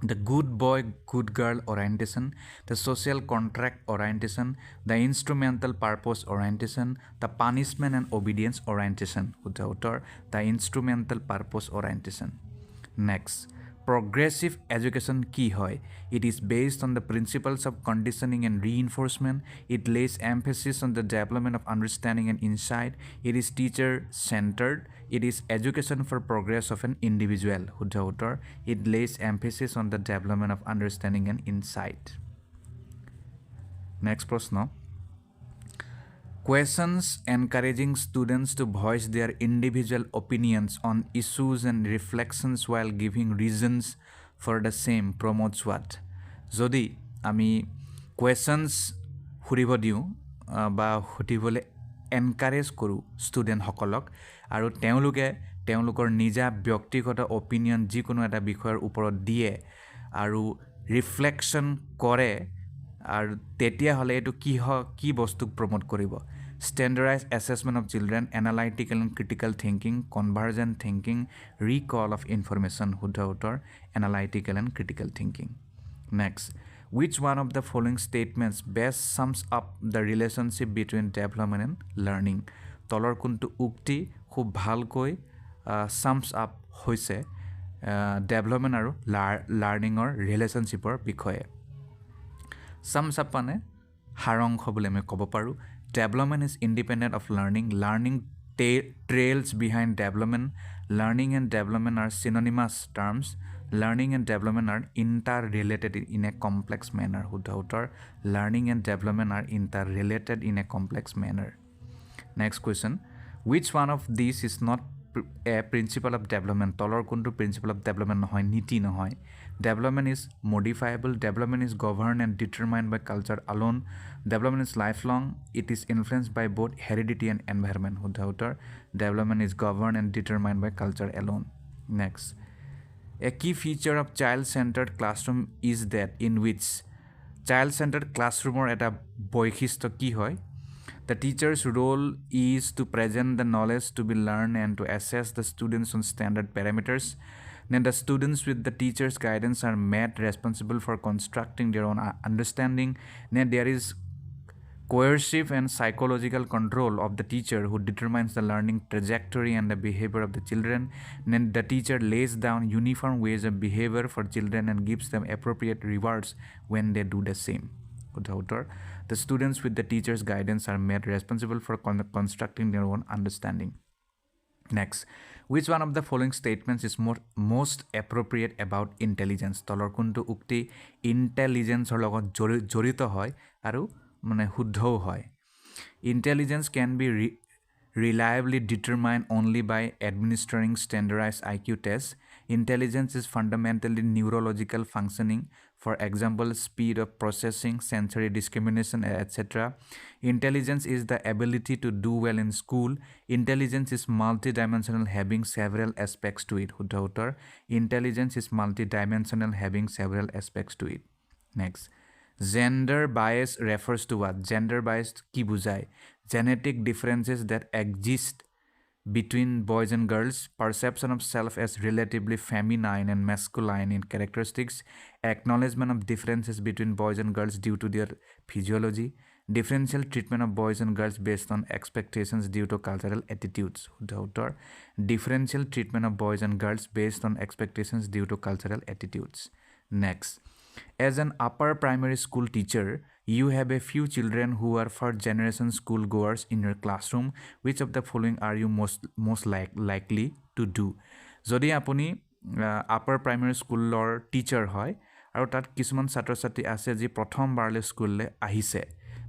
the good boy, good girl orientation, the social contract orientation, the instrumental purpose orientation, the punishment and obedience orientation. The instrumental purpose orientation. Next, progressive education ki hoy. It is based on the principles of conditioning and reinforcement. It lays emphasis on the development of understanding and insight. It is teacher-centered. It is education for progress of an individual. It lays emphasis on the development of understanding and insight. Next prashna. Questions encouraging students to voice their individual opinions on issues and reflections while giving reasons for the same promotes what? Jodi ami questions huribo diu ba hutibole encourage koru student hokolok আৰু তেওঁলোকৰ নিজা ব্যক্তিগত opinion যিকোনো এটা বিষয়ৰ ওপৰত দিয়ে আৰু ৰিফ্লেকশ্যন কৰে আৰু তেতিয়াহ'লে এইটো কি বস্তুক প্ৰমোট কৰিব standardise assessment of children analytical and critical thinking convergent thinking recall of information শুদ্ধ উত্তৰ analytical and critical thinking next which one of the following statements best sums up the relationship between development and learning তলৰ কোনটো উক্তি খুব ভালকৈ সামছ up হৈছে development আৰু লাৰ্ণিঙৰ ৰিলেশ্যনশ্বিপৰ বিষয়ে সামছ আপ মানে সাৰাংশ বুলি আমি ক'ব পাৰোঁ Development is independent of learning. Learning trails behind development. Learning and development are synonymous terms. Learning and development are interrelated in a complex manner. Learning and development are interrelated in a complex manner. Next question. Which one of these is not a principle of development? Tolor kuntu principle of development nohoy, niti nohoy. Development is modifiable. Development is governed and determined by culture alone. Development is lifelong. It is influenced by both heredity and environment. Development is governed and determined by culture alone. Next. A key feature of child-centered classroom is that in which child-centered classroom or at a boikhisto ki hoy. The teacher's role is to present the knowledge to be learned and to assess the students on standard parameters. Then the students with the teacher's guidance are made responsible for constructing their own understanding. Then there is coercive and psychological control of the teacher who determines the learning trajectory and the behavior of the children. Then the teacher lays down uniform ways of behavior for children and gives them appropriate rewards when they do the same. The students with the teacher's guidance are made responsible for constructing their own understanding. Next, which one of the following statements is most appropriate about intelligence? Tolor kuntu ukti intelligence or logot jorito hoy aru mane huddho hoy. Intelligence can be reliably determined only by administering standardized IQ tests. Intelligence is fundamentally neurological functioning, for example, speed of processing, sensory discrimination, etc. Intelligence is the ability to do well in school. Intelligence is multidimensional, having several aspects to it. Intelligence is multidimensional, having several aspects to it. Next. Gender bias refers to what? Gender bias ki bujhai? Genetic differences that exist between boys and girls, perception of self as relatively feminine and masculine in characteristics, acknowledgement of differences between boys and girls due to their physiology, differential treatment of boys and girls based on expectations due to cultural attitudes. Differential treatment of boys and girls based on expectations due to cultural attitudes. Next. As an upper primary school teacher, you have a few children who are first generation school goers in your classroom. Which of the following are you most likely to do? Jodi apuni upper primary school or teacher hoy aru tat kisuman chhatro chhatri ase ji prothom barle school le ahise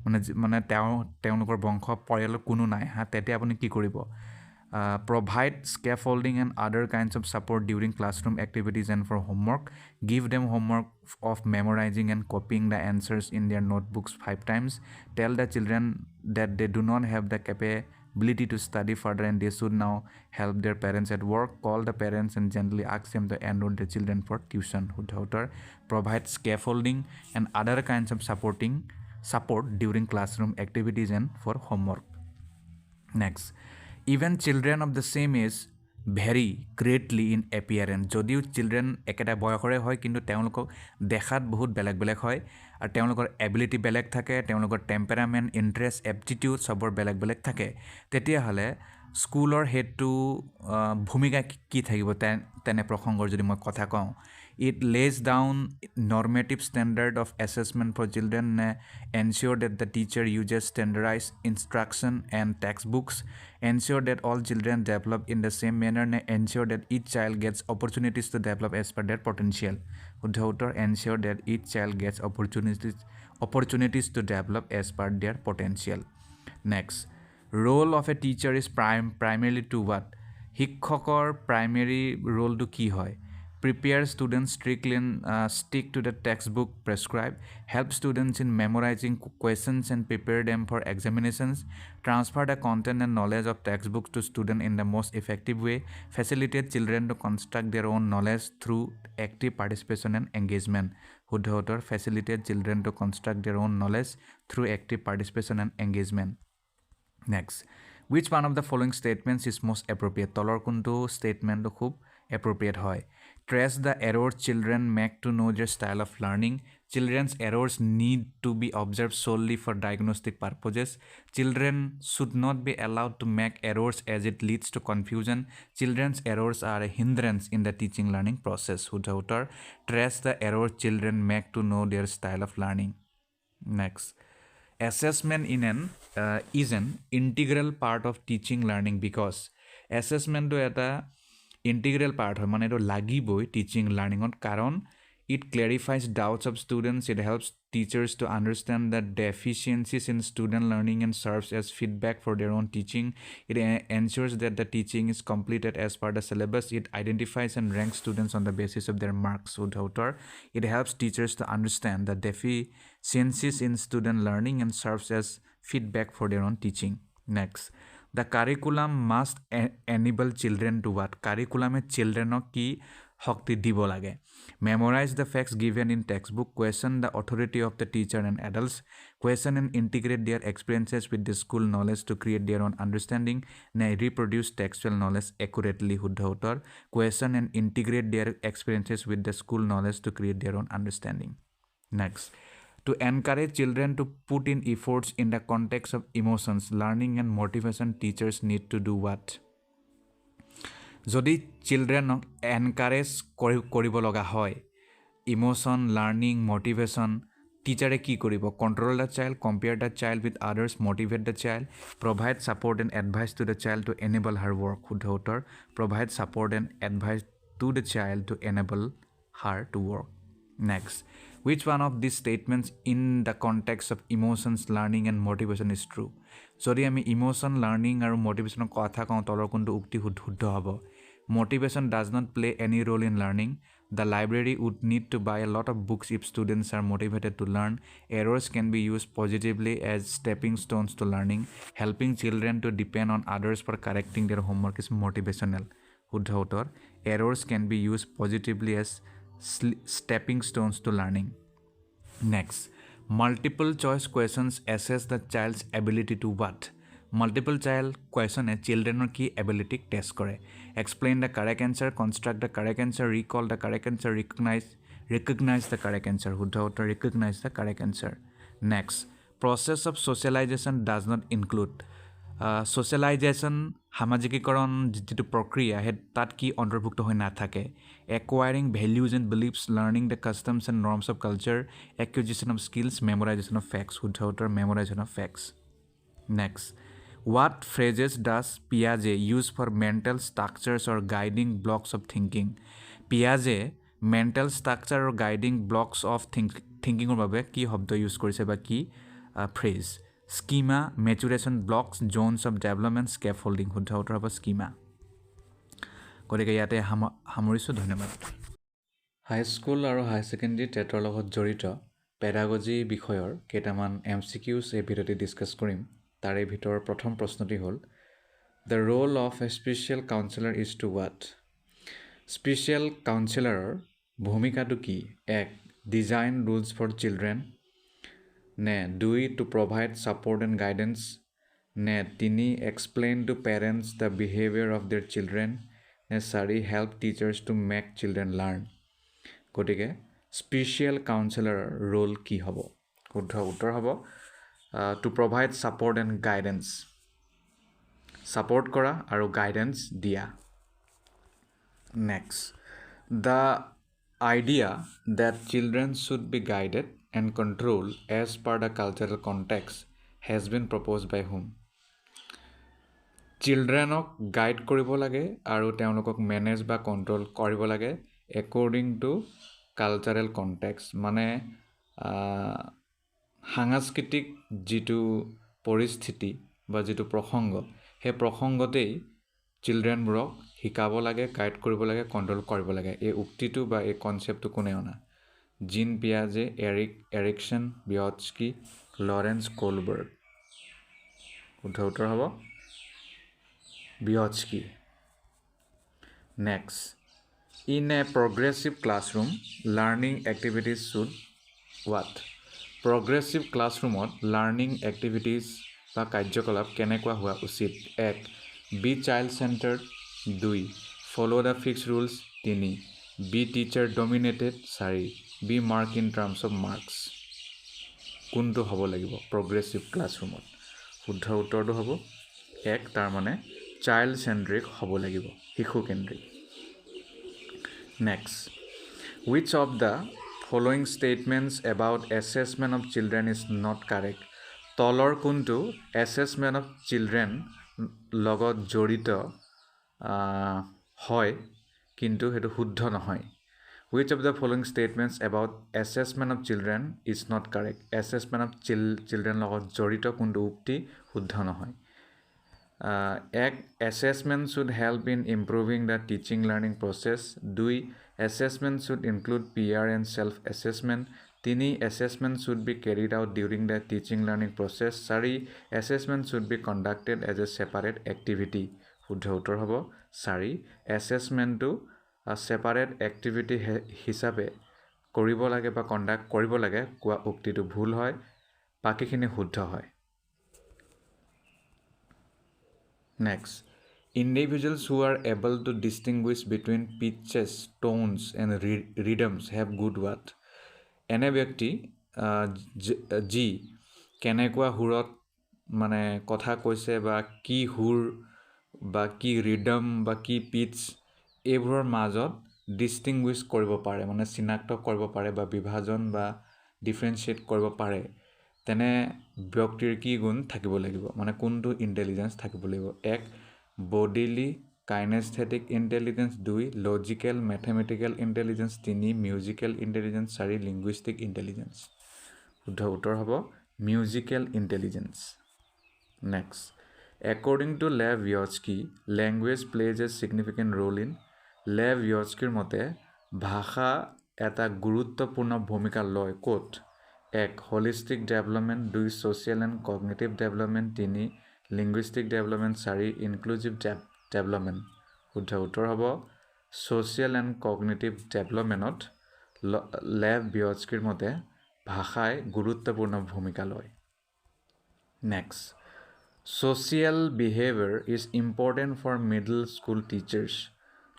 mane teonlokor bongkho poriyalor kuno nai ha tete apuni ki koribo? Provide scaffolding and other kinds of support during classroom activities and for homework. Give them homework of memorizing and copying the answers in their notebooks 5 times. Tell the children that they do not have the capability to study further and they should now help their parents at work. Call the parents and gently ask them to enroll their children for tuition. Provide scaffolding and other kinds of support during classroom activities and for homework. Next. Even children of the same age vary greatly in appearance. Jodiu children eketa boyokore hoy kintu teonlokok dekhat bahut beleg hoy ar teonlokor ability beleg thake, teonlokor temperament, interest, aptitude sabor beleg thake. Tetia hale schoolor head to bhumika ki thakibo tene prokhongor jodi moi kotha kau. It lays down normative standard of assessment for children, ensure that the teacher uses standardized instruction and textbooks, ensure that all children develop in the same manner, ensure that each child gets opportunities to develop as per their potential. Ensure that each child gets opportunities to develop as per their potential. Next, role of a teacher is primarily to what? Hikkokor primary role to ki hoy? Prepare students strictly and stick to the textbook prescribed, help students in memorizing questions and prepare them for examinations, transfer the content and knowledge of textbooks to students in the most effective way, facilitate children to construct their own knowledge through active participation and engagement. Facilitate children to construct their own knowledge through active participation and engagement. Next, which one of the following statements is most appropriate? Tolor kuntu statement khub appropriate hoy? Trace the errors children make to know their style of learning. Children's errors need to be observed solely for diagnostic purposes. Children should not be allowed to make errors as it leads to confusion. Children's errors are a hindrance in the teaching learning process. Trace the errors children make to know their style of learning. Next. assessment is an integral part of teaching learning because assessment to eta integral part hoy mane to lagiboi teaching learning on karon it clarifies doubts of students. It helps teachers to understand the deficiencies in student learning and serves as feedback for their own teaching. It ensures that the teaching is completed as per the syllabus. It identifies and ranks students on the basis of their marks. It helps teachers to understand the deficiencies in student learning and serves as feedback for their own teaching. Next, the curriculum must enable children to what? Curriculum children ki শক্তি দিব লাগে memorize the facts given in textbook, question the authority of the teacher and adults, question and integrate their experiences with the school knowledge to create their own understanding, reproduce textual knowledge accurately শুদ্ধ উত্তৰ, question and integrate their experiences with the school knowledge to create their own understanding. Next, to encourage children to put in efforts in the context of emotions, learning and motivation, teachers need to do what? যদি চিলড্ৰেনক encourage কৰিব লগা হয় emotion learning মোটিভেশ্যন টিচাৰে কি কৰিব control the child compare the child with others motivate the child provide support and advice to the child to enable her work শুদ্ধ উত্তৰ provide support and advice to the child to enable her two work next which one of these statements in the context of emotions learning and motivation is true যদি আমি emotion learning আৰু মোটিভেশ্যনৰ কথা কওঁ তলৰ কোনটো উক্তি শুদ্ধ হ'ব motivation does not play any role in learning the library would need to buy a lot of books if students are motivated to learn errors can be used positively as stepping stones to learning helping children to depend on others for correcting their homework is motivational শুদ্ধ উত্তৰ errors can be used positively as stepping stones to learning. Next, multiple choice questions assess the child's ability to what? Multiple choice question children ki ability test kore. Explain the correct answer, construct the correct answer, recall the correct answer, recognize the correct answer. Recognize the correct answer. Next, process of socialization does not include socialization সামাজিকীকৰণ যিটো প্ৰক্ৰিয়া হে তাত কি অন্তৰ্ভুক্ত হৈ নাথাকে acquiring values and beliefs learning the customs and norms of culture acquisition of skills memorization of facts শুদ্ধ উত্তৰ memorization of facts. Next, what phrases does Piaget use for mental structures or guiding blocks of thinking? Piaget mental structure or guiding blocks of thinking or বাবে কি শব্দ use কৰিছে বা কি phrase schema maturation blocks zones of development scaffolding শুদ্ধ উত্তৰ হ'ব schema গতিকে ইয়াতে সামৰিছোঁ ধন্যবাদ হাই স্কুল আৰু হাই ছেকেণ্ডেৰী টেটৰ লগত জড়িত পেডাগজি বিষয়ৰ কেইটামান MCQs এই ভিডিঅ'তে ডিছকাছ কৰিম তাৰে ভিতৰ প্ৰথম প্ৰশ্নটি হ'ল the role of a special counselor is to what special counselor ভূমিকাটো কি এক design rules for children নে 2 to provide support and guidance নে 3 explain to parents the behavior of their children নে 4 help teachers to make children learn গতিকে special counselor role কি হ'ব শুদ্ধ উত্তৰ হ'ব to provide support and guidance support কৰা আৰু guidance দিয়া next the idea that children should be guided and controlled as per the cultural context has been proposed by whom? Childrenok guide কৰিব লাগে আৰু তেওঁলোকক manage বা control কৰিব লাগে according to cultural context মানে সাংস্কৃতিক যিটো পৰিস্থিতি বা যিটো প্ৰসংগ সেই প্ৰসংগতেই চিলড্ৰেনবোৰক শিকাব লাগে গাইড কৰিব লাগে কণ্ট্ৰল কৰিব লাগে এই উক্তিটো বা এই কনচেপ্টটো কোনে অনা জিন পিয়াজে এৰিকসন বিয়টস্কি লৰেন্স কোলবাৰ্গ শুদ্ধ উত্তৰ হ'ব Vygotsky next in a progressive classroom learning activities should what progressive classroomত learning activities বা কাৰ্যকলাপ কেনেকুৱা হোৱা উচিত 1 be child centered 2 follow the fixed rules 3 be teacher dominated 4 be mark in terms of marks কোনটো হ'ব লাগিব progressive classroomত শুদ্ধ উত্তৰটো হ'ব 1 তাৰ মানে child centric হ'ব লাগিব শিশু কেন্দ্ৰিক next which of the following statements about assessment of children is not correct তলৰ কোনটো এছেছমেণ্ট অফ চিলড্ৰেন লগত জড়িত হয় কিন্তু সেইটো শুদ্ধ নহয় which of the following statements about assessment of children is not correct assessment of children লগত জড়িত কোনটো উক্তি শুদ্ধ নহয় এক assessment should help in improving the teaching learning process 2 assessment should include peer and self assessment 3 assessment should be carried out during the teaching learning process 4 assessment should be conducted as a separate activity শুদ্ধ উত্তৰ হ'ব 4 assessmentটো separate activity হিচাপে কৰিব লাগে বা conduct কৰিব লাগে কোৱা উক্তিটো ভুল হয় বাকিখিনি শুদ্ধ হয় Next, individuals who are able to distinguish between pitches, tones, and rhythms have good what? এনে ব্যক্তি যি কেনেকুৱা সুৰত মানে কথা কৈছে বা কি সুৰ বা কি ৰিডম বা কি পিটছ এইবোৰৰ মাজত ডিষ্টিংগুইছ কৰিব পাৰে মানে চিনাক্ত কৰিব পাৰে বা বিভাজন বা ডিফাৰেঞ্চিয়েট কৰিব পাৰে তেনে ব্যক্তিৰ কি গুণ থাকিব লাগিব মানে কোনটো ইণ্টেলিজেন্স থাকিব লাগিব এক bodily kinaesthetic intelligence 2 logical mathematical intelligence 3 musical intelligence 4 linguistic intelligence শুদ্ধ উত্তৰ হ'ব musical intelligence next according to Lev Vygotsky language plays a significant role in Lev Vygotskyৰ মতে ভাষা এটা গুৰুত্বপূৰ্ণ ভূমিকা লয় ক'ত এক holistic development 2 social and cognitive development 3 linguistic development 4 inclusive development শুদ্ধ উত্তৰ হ'ব social and cognitive developmentত লেভ বিয়টস্কিৰ মতে ভাষাই গুৰুত্বপূৰ্ণ ভূমিকা লয় next social behavior is important for middle school teachers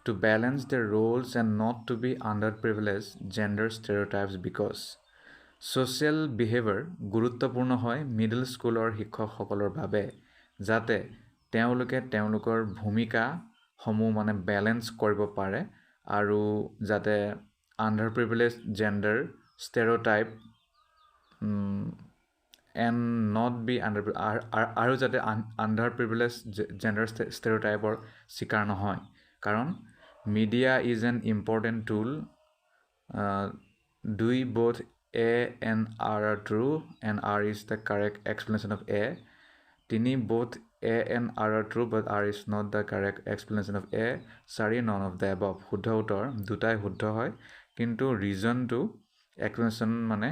to balance their roles and not to be underprivileged gender stereotypes because social behavior গুৰুত্বপূৰ্ণ হয় মিডল স্কুলৰ শিক্ষকসকলৰ বাবে যাতে তেওঁলোকে তেওঁলোকৰ ভূমিকাসমূহ মানে বেলেন্স কৰিব পাৰে আৰু যাতে underprivilege gender stereotype and not be আৰু যাতে আণ্ডাৰপ্ৰিভিলেজ জেণ্ডাৰ ষ্টেৰিঅ'টাইপৰ শিকাৰ নহয় কাৰণ মিডিয়া ইজ এন ইম্পৰ্টেণ্ট টুল দুই both A and R are true and R is the correct explanation of A 3 both A and R are true but R is not the correct explanation of A 4 none of the above শুদ্ধ উত্তৰ দুটাই শুদ্ধ হয় কিন্তু ৰিজনটো explanation মানে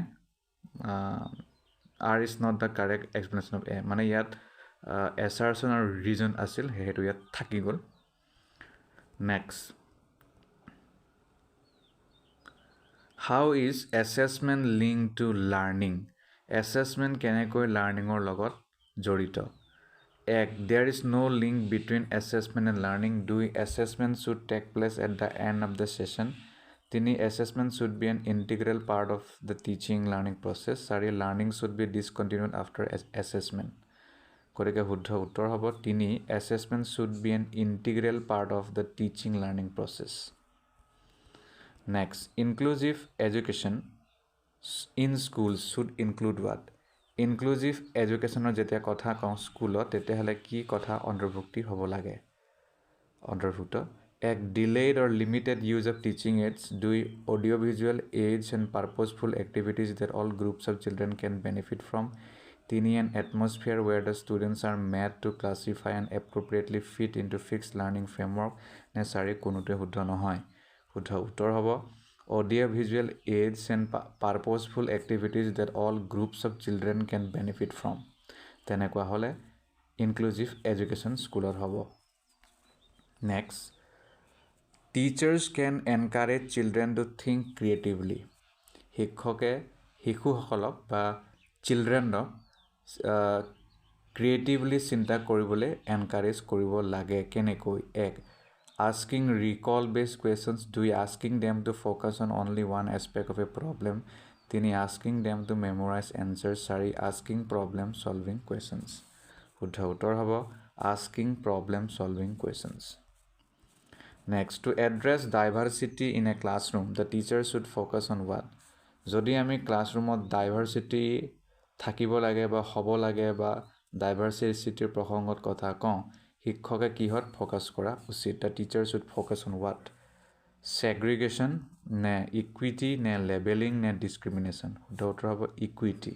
R is not the correct explanation of A মানে ইয়াত assertion আৰু reason আছিল হেতু ইয়াত থাকি গল next how is assessment linked to learning assessment কেনেকৈ লাৰ্নিঙৰ লগত জড়িত এক there is no link between assessment and learning 2 assessment should take place at the end of the session 3 assessment should be an integral part of the teaching learning process 4 learning should be discontinued after assessment গতিকে শুদ্ধ উত্তৰ হ'ব 3 assessment should be an integral part of the teaching learning process next inclusive education in schools should include what inclusive educationৰ যেতিয়া কথা কওঁ স্কুলত তেতিয়াহ'লে কি কথা অন্তৰ্ভুক্তি হ'ব লাগে অন্তৰ্ভুক্ত এক delayed or limited use of teaching aids 2 audiovisual aids and purposeful activities that all groups of children can benefit from 3 an atmosphere where the students are made to classify and appropriately fit into fixed learning framework নে 4 কোনোটোৱে শুদ্ধ নহয় শুদ্ধ উত্তৰ হ'ব audiovisual aids and purposeful activities that all groups of children can benefit from তেনেকুৱা হলে inclusive education স্কুলত হ'ব next teachers can encourage children to think creatively শিক্ষকে শিশুসকলক বা চিলড্ৰেনক ক্ৰিয়েটিভলি চিন্তা কৰিবলৈ এনকাৰেজ কৰিব লাগে কেনেকৈ এক asking recall based questions 2 asking them to focus on only one aspect of a problem 3 asking them to memorize answers 4 asking problem solving questions শুদ্ধ উত্তৰ হ'ব asking problem solving questions next to address diversity in a classroom the teacher should focus on what যদি আমি ক্লাছৰুমত diversity থাকিব লাগে বা হ'ব লাগে বা ডাইভাৰ্চিটিৰ প্ৰসংগত কথা কওঁ শিক্ষকে কিহত ফ'কাছ কৰা উচিত the teacher should focus on what segregation নে ইকুইটি নে লেবেলিং নে ডিছক্ৰিমিনেশ্যন শুদ্ধ উত্তৰ হ'ব equity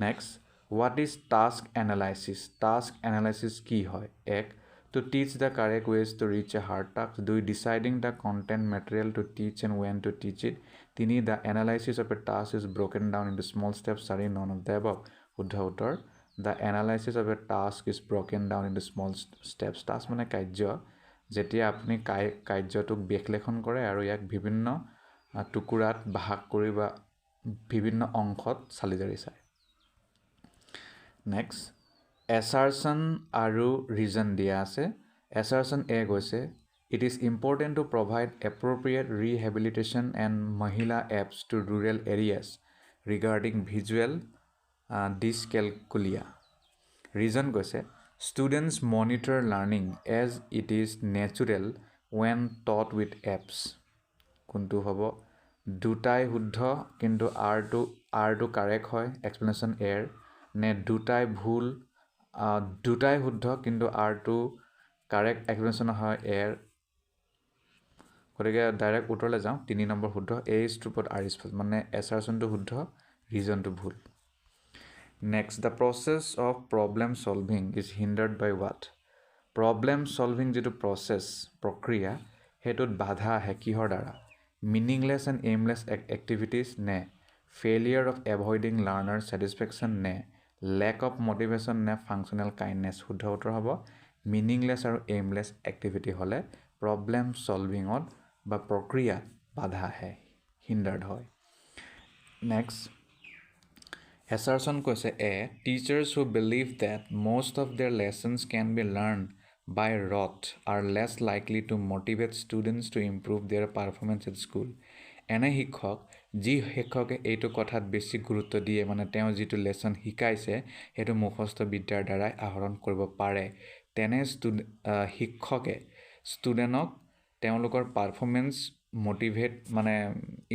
next what is task analysis task analysis কি হয় এক to teach the correct ways to reach a hard task, do deciding the content material to teach and when to teach it. Tini, the analysis of a task is broken down into small steps. Sorry, none of the above. Uddha uttar. The analysis of a task is broken down into small steps. Task মানে কাৰ্য যেতিয়া আপুনি কাৰ্যটোক বিশ্লেষণ কৰে আৰু ইয়াক বিভিন্ন টুকুৰাত ভাগ কৰি বা বিভিন্ন অংশত চালি জাৰি চায় নেক্সট assertion আৰু reason দিয়া আছে assertion A কৈছে it is important to provide appropriate rehabilitation and mahila apps to rural areas regarding visual dyscalculia reason কৈছে students monitor learning as it is natural when taught with apps কোনটো হ'ব দুটাই শুদ্ধ কিন্তু আৰটো কাৰেক্ট হয় explanation এৰ নে দুটাই ভুল দুটাই শুদ্ধ কিন্তু আৰটো কাৰেক্ট এক্সপ্লেনেশ্যন হয় এৰ গতিকে ডাইৰেক্ট উত্তৰলৈ যাওঁ 3 নম্বৰ শুদ্ধ A is true but R is false মানে এছাৰশ্যনটো শুদ্ধ ৰিজনটো ভুল next the process of problem solving is hindered by what problem solving যিটো প্ৰক্ৰিয়া সেইটোত বাধা আহে কিহৰ দ্বাৰা মিনিংলেছ এণ্ড এইমলেছ এক্টিভিটিজ নে failure of avoiding learner satisfaction নে লেক অফ মটিভেশ্যন নে ফাংচনেল কাইণ্ডনেছ শুদ্ধ উত্তৰ হ'ব মিনিংলেছ আৰু এইমলেছ এক্টিভিটি হ'লে প্ৰব্লেম ছলভিঙত বা প্ৰক্ৰিয়াত বাধা আহে হিণ্ডাৰ্ড হয় নেক্সট assertion কৈছে A teachers who believe that most of their lessons can be learned by rote are less likely to motivate students to improve their performance at school এনে শিক্ষক যি শিক্ষকে এইটো কথাত বেছি গুৰুত্ব দিয়ে মানে তেওঁ যিটো লেসন শিকাইছে সেইটো মুখস্থ বিদ্যাৰ দ্বাৰাই আহৰণ কৰিব পাৰে তেনে শিক্ষকে ষ্টুডেণ্টক তেওঁলোকৰ পাৰফৰ্মেন্স মোটিভেট মানে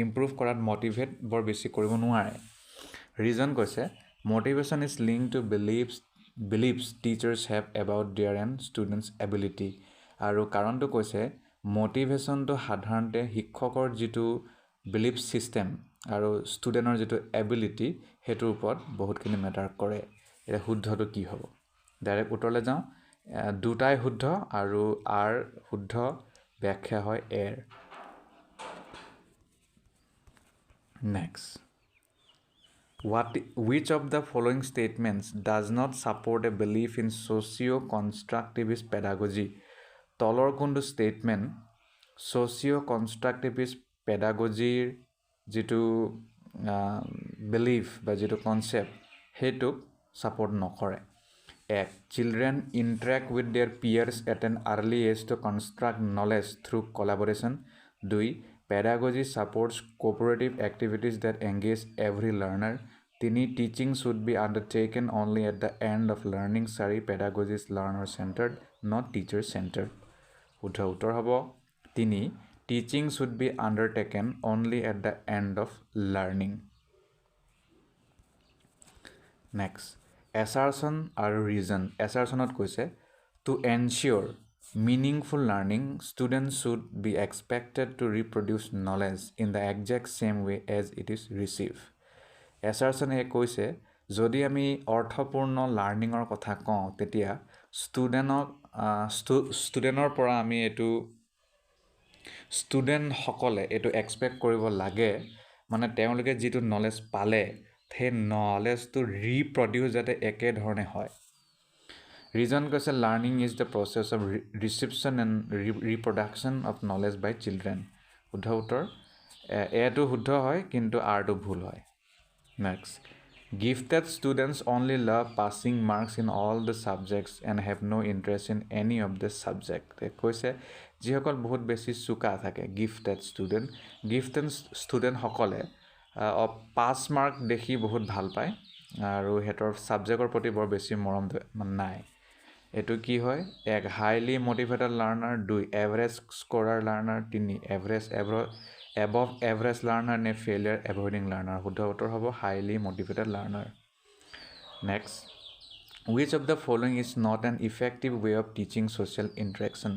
ইমপ্ৰুভ কৰাত মোটিভেট বৰ বেছি কৰিব নোৱাৰে ৰিজন কৈছে motivation is linked to beliefs teachers have about their and students ability আৰু কাৰণটো কৈছে মোটিভেশ্যনটো সাধাৰণতে শিক্ষকৰ যিটো বিলিফ ছিষ্টেম আৰু ষ্টুডেণ্টৰ যিটো এবিলিটি সেইটোৰ ওপৰত বহুতখিনি মেটাৰ কৰে এতিয়া শুদ্ধটো কি হ'ব ডাইৰেক্ট উত্তৰলৈ যাওঁ দুটাই শুদ্ধ আৰু আৰ শুদ্ধ ব্যাখ্যা হয় এৰ next which of the following statements does not support a belief in socio-constructivist pedagogy তলৰ কোনটো statement socio-constructivist pedagogy যিটো belief বা যিটো concept সেইটোক support নকৰে এক children interact with their peers at an early age to construct knowledge through collaboration 2 pedagogy supports cooperative activities that engage every learner 3 teaching should be undertaken only at the end of learning 4 pedagogy is learner centered not teacher centered শুদ্ধ উত্তৰ হ'ব 3 teaching should be undertaken only at the end of learning next assertion আৰু reason assertionত কৈছে to ensure meaningful learning students should be expected to reproduce knowledge in the exact same way as it is received assertion এ কৈছে যদি আমি অৰ্থপূৰ্ণ লাৰ্ণিঙৰ কথা কওঁ তেতিয়া ষ্টুডেণ্টৰ পৰা আমি এইটো ষ্টুডেণ্টসকলে এইটো এক্সপেক্ট কৰিব লাগে মানে তেওঁলোকে যিটো নলেজ পালে সেই নলেজটো ৰিপ্ৰডিউচ যাতে একেধৰণে হয় ৰিজন কৈছে learning is the process of reception and reproduction of knowledge by children শুদ্ধ উত্তৰ এটো শুদ্ধ হয় কিন্তু আৰটো ভুল হয় next gifted students only love passing marks in all the subjects and have no interest in any of the subject কৈছে যিসকল বহুত বেছি চুকা থাকে gifted student সকলে পাছ মাৰ্ক দেখি বহুত ভাল পায় আৰু হেতৰ সাবজেক্টৰ প্ৰতি বৰ বেছি মৰম নাই এটো কি হয় এক highly motivated learner 2 average scorer learner 3 average above average learner নে failure avoiding learner শুদ্ধ উত্তৰ হ'ব highly motivated learner next which of the following is not an effective way of teaching social interaction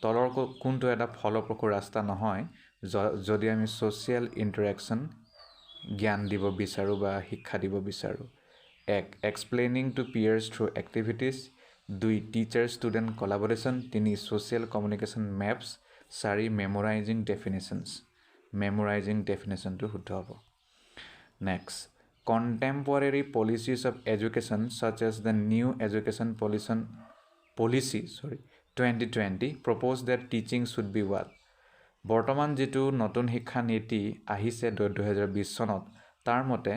তলৰ কোনটো এটা ফলপ্ৰসূ ৰাস্তা নহয় যদি আমি social interaction জ্ঞান দিব বিচাৰো বা শিক্ষা দিব বিচাৰো এক explaining to peers through activities 2 teacher student collaboration 3 social communication maps 4 memorizing definition to শুদ্ধ হ'ব next contemporary policies of education such as the new education policy 2020 propose that teaching should be what বৰ্তমান যেটো নতুন শিক্ষা নীতি আহিছে 2020 চনত তাৰ মতে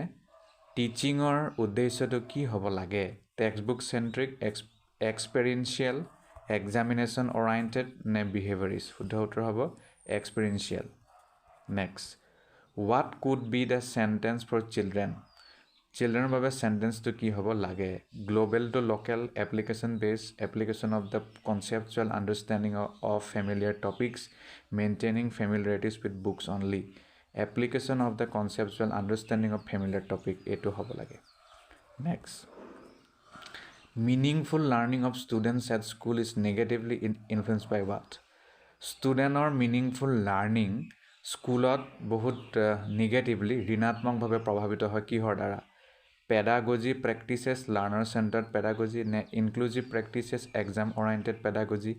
টিচিংৰ উদ্দেশ্যটো কি হ'ব লাগে টেক্সটবুক সেন্ট্ৰিক এক্সপেৰিয়েন্সিয়েল এক্সামিনেশন ওৰিয়েন্টেড নে বিহেভিয়ৰিষ্ট শুদ্ধ উত্তৰ হ'ব এক্সপেৰিয়েন্সিয়েল next what could be the sentence for children বাবে সেন্টেন্সটো কি হ'ব লাগে global to local application based application of the conceptual understanding of familiar topics maintaining familiarities with books only application of the conceptual understanding of familiar topic eto hobo lage next meaningful learning of students at school is negatively influenced by what student or meaningful learning স্কুলত বহুত negatively ঋণাত্মকভাৱে প্ৰভাৱিত হয় কিহৰ দ্বাৰা pedagogy practices learner centered pedagogy ne inclusive practices exam oriented pedagogy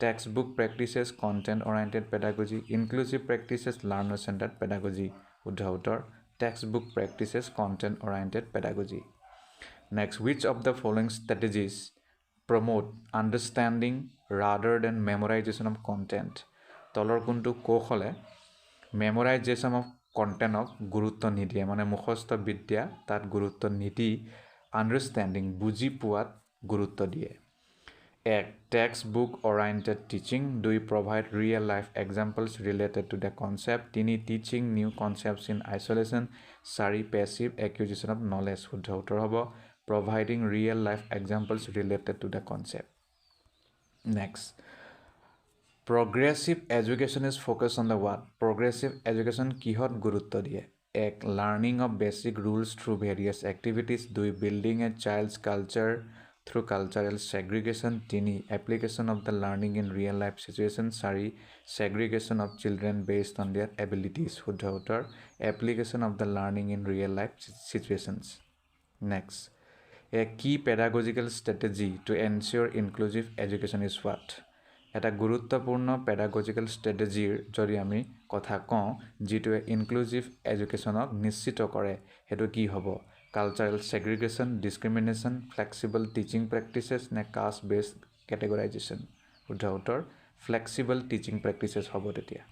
textbook practices content oriented pedagogy inclusive practices learner centered pedagogy শুদ্ধ উত্তৰ textbook practices content oriented pedagogy next which of the following strategies promote understanding rather than memorization of content তলৰ কোনটো কৌশলে memorization of content of গুৰুত্ব নিদিয়ে মানে মুখস্থ বিদ্যা তাত গুৰুত্ব নিদি understanding বুজি পোৱাত গুৰুত্ব দিয়ে এক textbook oriented teaching 2 provide real life examples related to the concept 3 teaching new concepts in isolation 4 passive acquisition of knowledge শুদ্ধ উত্তৰ হ'ব providing real life examples related to the concept next progressive education is focused on the what progressive education kihot gurutto diye ek learning of basic rules through various activities 2 building a child's culture through cultural segregation 3 application of the learning in real life situations 4 segregation of children based on their abilities শুদ্ধ উত্তৰ application of the learning in real life situations next a key pedagogical strategy to ensure inclusive education is what এটা গুৰুত্বপূৰ্ণ pedagogical ষ্ট্ৰেটেজিৰ যদি আমি কথা কওঁ যেটোৱে inclusive এডুকেশ্যনক নিশ্চিত কৰে হেতু কি হ'ব কালচাৰেল সেগ্ৰিগেশ্যন ডিসক্ৰিমিনেশ্যন ফ্লেক্সিবল টিচিং প্ৰেক্টিসেছ নে কাষ্ট বেসড ক্যাটেগৰাইজেশ্যন শুদ্ধ উত্তৰ ফ্লেক্সিবল টিচিং প্ৰেক্টিসেছ হ'ব তেতিয়া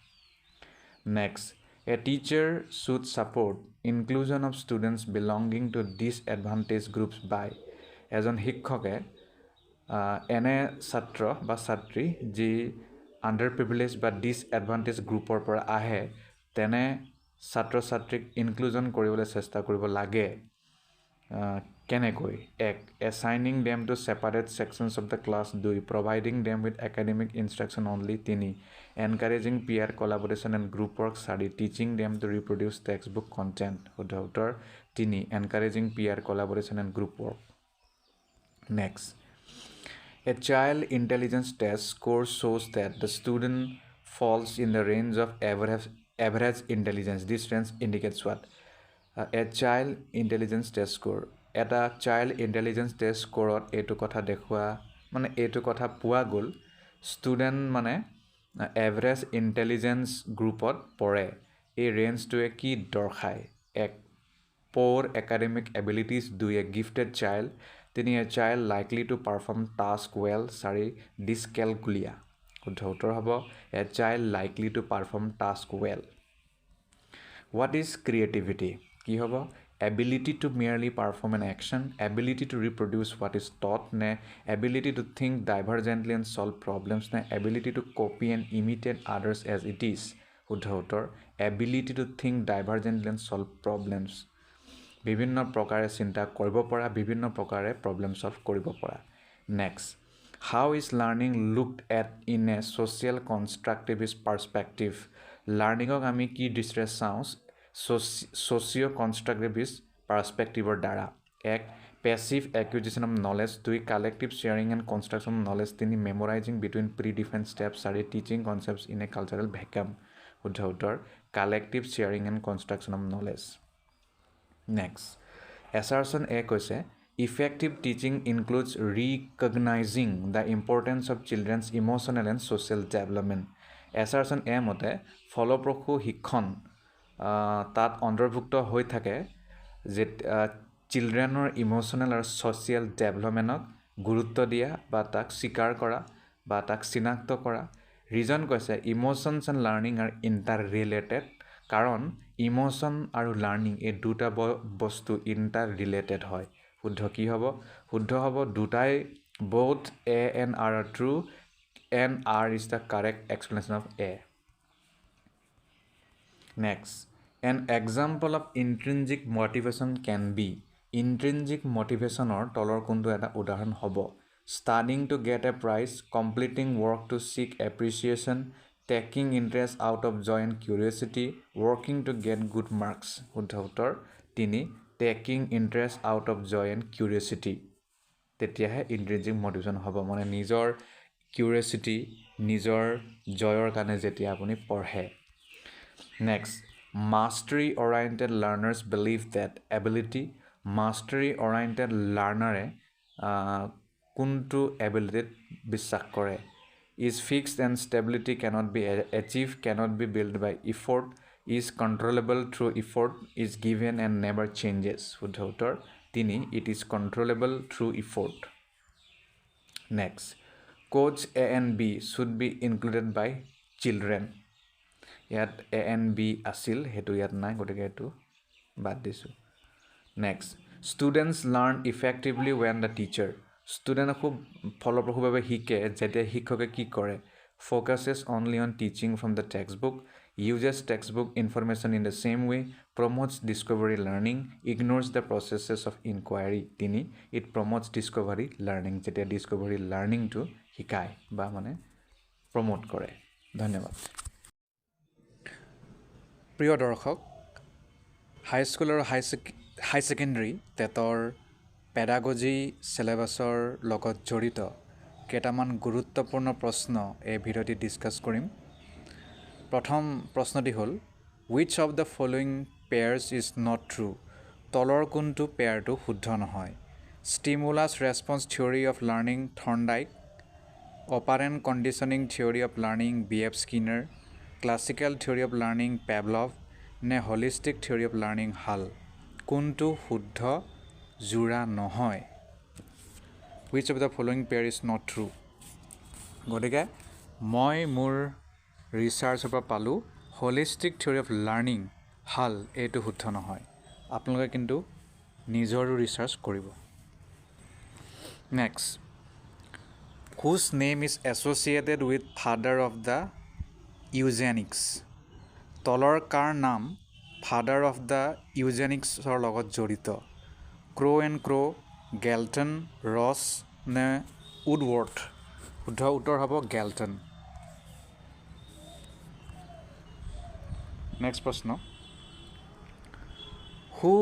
next a teacher should support inclusion of students belonging to disadvantaged groups by এজন শিক্ষকে এনে ছাত্ৰ বা ছাত্ৰী যি আণ্ডাৰ প্ৰিভিলেজ বা ডিসএডভান্টেজ গ্ৰুপৰ পৰা আহে তেনে ছাত্ৰ ছাত্ৰীক ইনক্লুজন কৰিবলৈ চেষ্টা কৰিব লাগে কেনেকৈ এক assigning them to separate sections of the class 2 providing them with academic instruction only 3 encouraging peer collaboration and group work 4 teaching them to reproduce textbook content শুদ্ধ উত্তৰ 3 encouraging peer collaboration and group work next a child intelligence test score shows that the student falls in the range of average intelligence. This range indicates what? A child intelligence test score. Eta child intelligence test score etu kotha dekhua mane etu kotha pua gol student mane average intelligence group ot pore. A range to a ki dorkhai. Ek poor academic abilities do a gifted child তিনি a child likely to perform task well sorry dyscalculia শুদ্ধ উত্তৰ হ'ব a child likely to perform task well what is creativity কি হ'ব ability to merely perform an action ability to reproduce what is taught ne ability to think divergently and solve problems ne ability to copy and imitate others as it is শুদ্ধ উত্তৰ ability to think divergently and solve problems বিভিন্ন প্ৰকাৰে চিন্তা কৰিব পৰা বিভিন্ন প্ৰকাৰে problem solve কৰিব পৰা next how is learning looked at in a social constructivist perspective লাৰ্ণিঙক আমি কি দৃষ্টিৰে চাওঁ ছ'চিঅ' কনষ্ট্ৰাকটিভিষ্ট পাৰ্সপেক্টিভৰ দ্বাৰা 1 passive acquisition of knowledge 2 collective sharing and construction of knowledge 3 memorising between predefined steps 4 teaching concepts in a cultural vacuum শুদ্ধ উত্তৰ collective sharing and construction of knowledge next assertion A কৈছে effective teaching includes recognizing the importance of children's emotional and social development এছাৰছন এ মতে ফলপ্ৰসূ শিক্ষণ তাত অন্তৰ্ভুক্ত হৈ থাকে যে চিলড্ৰেনৰ ইমোশ্যনেল আৰু ছ'চিয়েল ডেভেলপমেণ্টক গুৰুত্ব দিয়া বা তাক স্বীকাৰ কৰা বা তাক চিনাক্ত কৰা ৰিজন কৈছে emotions and learning are interrelated কাৰণ ইমোশ্যন আৰু লাৰ্ণিং এই দুটা বস্তু ইণ্টাৰ ৰিলেটেড হয় শুদ্ধ কি হ'ব শুদ্ধ হ'ব দুটাই both A and R are true and R is the correct explanation of A. Next, an example of intrinsic motivation can be intrinsic motivation or তলৰ কোনটো এটা উদাহৰণ হ'ব studying to get a prize, completing work to seek appreciation, taking interest out of joy and curiosity, working to get good marks. শুদ্ধ উত্তৰ 3 taking interest out of joy and curiosity. তেতিয়াহে ইন্ট্ৰিনজিক motivation হ'ব মানে নিজৰ কিউৰিয়চিটি নিজৰ জয়ৰ কাৰণে যেতিয়া আপুনি পঢ়ে next mastery oriented learners believe that ability mastery oriented লাৰ্ণাৰে কোনটো এবিলিটিত বিশ্বাস কৰে is fixed and stability cannot be achieve cannot be build by effort is controllable through effort is given and never changes শুদ্ধ উত্তৰ 3 it is controllable through effort next codes A and B should be included by children ইয়াত A and B আছিল হেতু ইয়াত নাই গতিকে এটো বাদ দিছো next students learn effectively when the teacher student খুব ফলপ্ৰসূভাৱে শিকে যেতিয়া শিক্ষকে কি কৰে focuses only on teaching from the textbook uses textbook information in the same way, promotes discovery learning, ignores the processes of inquiry. Tini, it promotes discovery learning. Jetia discovery learning to hikai ba mane promote kore. Dhanyabad. Priyo dorshok, high school or high secondary tetor pedagogy syllabusor logot jorito ketaman guruttopurno proshno ei bhidoti discuss korim. প্ৰথম প্ৰশ্নটি হ'ল which of the following pairs is not true তলৰ কোনটো পেয়াৰটো শুদ্ধ নহয় stimulus response theory of learning Thorndike operant conditioning theory of learning B.F. Skinner classical theory of learning Pavlov নে holistic theory of learning Hull কোনটো শুদ্ধ জোৰা নহয় which of the following pair is not true গতিকে মই মোৰ ৰিচাৰ্চৰ পৰা পালোঁ holistic theory of learning Hull এইটো শুদ্ধ নহয় আপোনালোকে কিন্তু নিজৰো ৰিচাৰ্চ কৰিব next whose name is associated with father of the eugenics তলৰ কাৰ নাম father of the eugenicsৰ লগত জড়িত ক্ৰো এণ্ড ক্ৰো গেলটন ৰছ নে উডৱৰ্থ শুদ্ধ উত্তৰ হ'ব গেলটন next প্ৰশ্ন who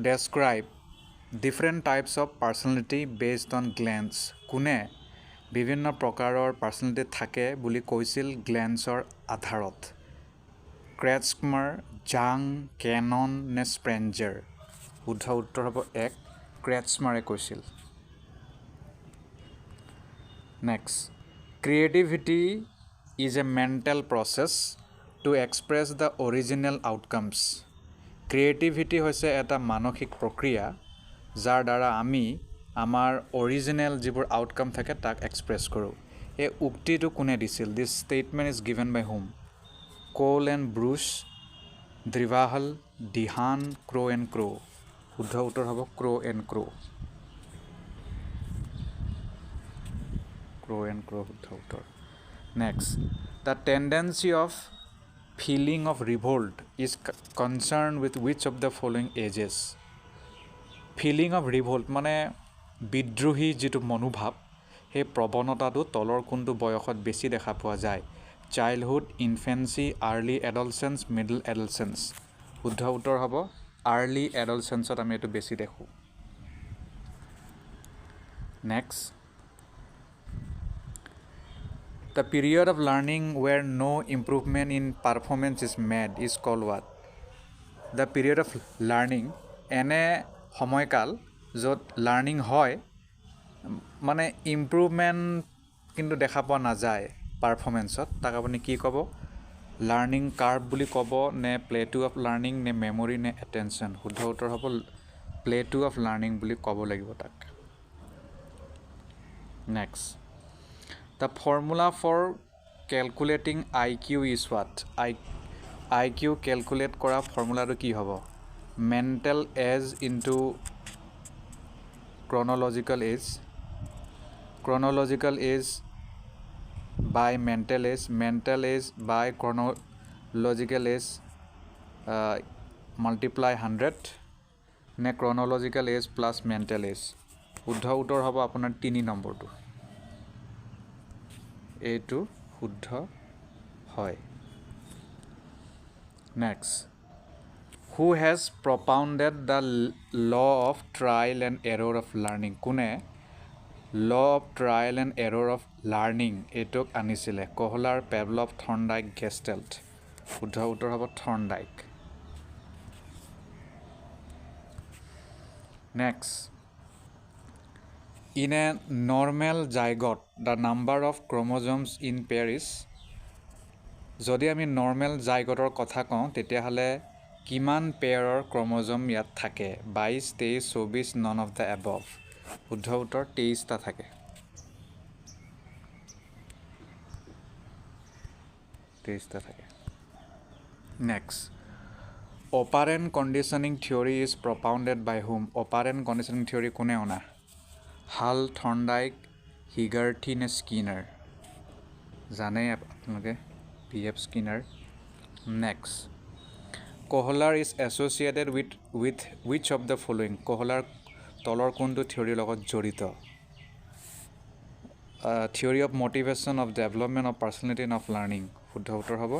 describe different types of personality based on glands কোনে বিভিন্ন প্ৰকাৰৰ পাৰ্সোনালিটি থাকে বুলি কৈছিল গ্লেন্সৰ আধাৰত ক্ৰেটস্মাৰ জাং কেনন নে স্প্ৰেঞ্জাৰ শুদ্ধ উত্তৰ হ'ব 1 ক্ৰেটস্মাৰে কৈছিল next creativity is a mental process to express the original outcomes creativity হৈছে এটা মানসিক প্ৰক্ৰিয়া যাৰ দ্বাৰা আমি আমাৰ অৰিজিনেল যিবোৰ আউটকাম থাকে তাক এক্সপ্ৰেছ কৰোঁ এই উক্তিটো কোনে দিছিল this statement is given by whom Cole and Bruce Drevdahl Dehaan Crow and Crow শুদ্ধ উত্তৰ হ'ব Crow and Crow Crow and Crow শুদ্ধ উত্তৰ next the tendency of feeling of revolt is concerned with which of the following ages feeling of revolt মানে বিদ্ৰোহী যেটো মনোভাৱ হে প্ৰবণতাটো তলৰ কোনটো বয়সত বেছি দেখা পোৱা যায় চাইল্ডহুড, ইনফেন্সি, আৰ্লি এডলচেঞ্চ, মিডল এডলচেঞ্চ। শুদ্ধ উত্তৰ হ'ব আৰ্লি এডলচেঞ্চত আমি এইটো বেছি দেখোঁ। Next, the period of learning where no improvement in performance is made is called what? The period of learning, এনে সময়কাল য'ত লাৰ্ণিং হয় মানে ইম্প্ৰুভমেণ্ট কিন্তু দেখা পোৱা নাযায় পাৰফৰ্মেঞ্চত, তাক আপুনি কি ক'ব? লাৰ্ণিং কাৰ্ভ বুলি ক'ব, নে প্লেটু অফ লাৰ্ণিং, নে মেমৰি, নে এটেনশ্যন? শুদ্ধ উত্তৰ হ'ব প্লেটু অফ লাৰ্ণিং বুলি ক'ব লাগিব তাক। Next, the formula for calculating IQ is what? IQ calculate কৰা ফৰ্মুলাটো কি হ'ব? Mental age into chronological age, chronological age by mental age, mental age by chronological age multiply 100, নে chronological age plus mental age? শুদ্ধ উত্তৰ হ'ব আপোনাৰ 3 নম্বৰটো, এইটো শুদ্ধ হয়। Next, who has propounded the law of trial and error of learning? কোনে law of trial and error of learning এইটোক আনিছিলে? Kohler, Pavlov, Thorndike, Gestalt? শুদ্ধ উত্তৰ হ'ব Thorndike. Next, in a normal zygote the number of chromosomes in pair is? যদি আমি normal জাইগটৰ কথা কওঁ তেতিয়াহ'লে কিমান পেয়াৰৰ ক্ৰম'জম ইয়াত থাকে? 22, 23, 24, নন অফ দ্য এবভ? শুদ্ধ উত্তৰ 23টা থাকে, 23টা থাকে। Next, operant conditioning theory is propounded by whom? Operant conditioning theory কোনে অনা? হাল, থৰ্নডাইক, হিগাৰ্থি, নে স্কিনাৰ? জানেই আপোনালোকে P.F. Skinner. Next, কহলাৰ is associated with which of the following? কহলাৰ তলৰ কোনটো থিয়ৰীৰ লগত জড়িত? Theory of motivation, of development, of personality, of learning? শুদ্ধ উত্তৰ হ'ব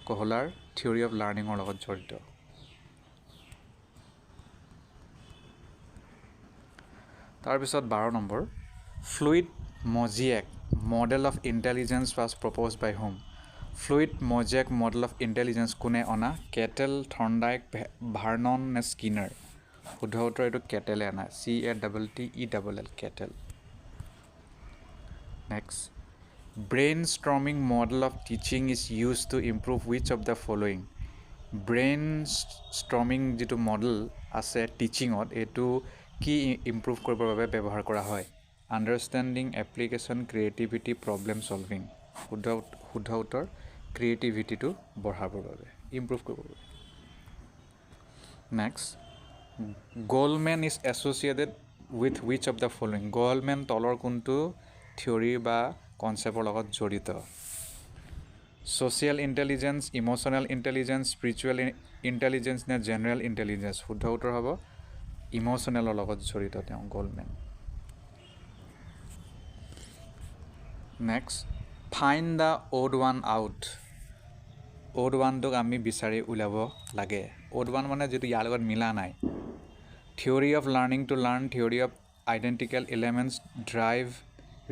কহলাৰ থিয়ৰী অফ লাৰ্ণিঙৰ লগত জড়িত। তাৰপিছত 12 number, fluid mosaic model of intelligence was proposed by whom? Fluid mosaic model of intelligence কোনে অনা? কেটেল, থৰ্নডাইক, ভাৰ্নন, নে স্কিনাৰ? শুদ্ধ উত্তৰ এইটো কেটেলে অনা, CATTEELL, Cattell. Next, brain storming model of teaching is use to improve which of the following? Brain storming যিটো model আছে টিচিঙত, এইটো কি ইম্প্ৰুভ কৰিবৰ বাবে ব্যৱহাৰ কৰা হয়? Understanding, application, creativity, problem solving? শুদ্ধ উত্তৰ ক্ৰিয়েটিভিটিটো বঢ়াবৰ বাবে, ইম্প্ৰুভ কৰিবৰ বাবে। Next, Goleman is associated with which of the following? Goleman তলৰ কোনটো থিয়ৰী বা কনচেপ্টৰ লগত জড়িত? Social intelligence, emotional intelligence, spiritual intelligence, নে জেনেৰেল ইণ্টেলিজেঞ্চ? শুদ্ধ উত্তৰ হ'ব ইম'চনেলৰ লগত জড়িত তেওঁ, Goleman. Next, find the odd one out. Odd ওৱানটোক আমি বিচাৰি উলিয়াব লাগে। অড ওৱান মানে যিটো ইয়াৰ লগত মিলা নাই। Theory of learning to learn, theory of identical elements, drive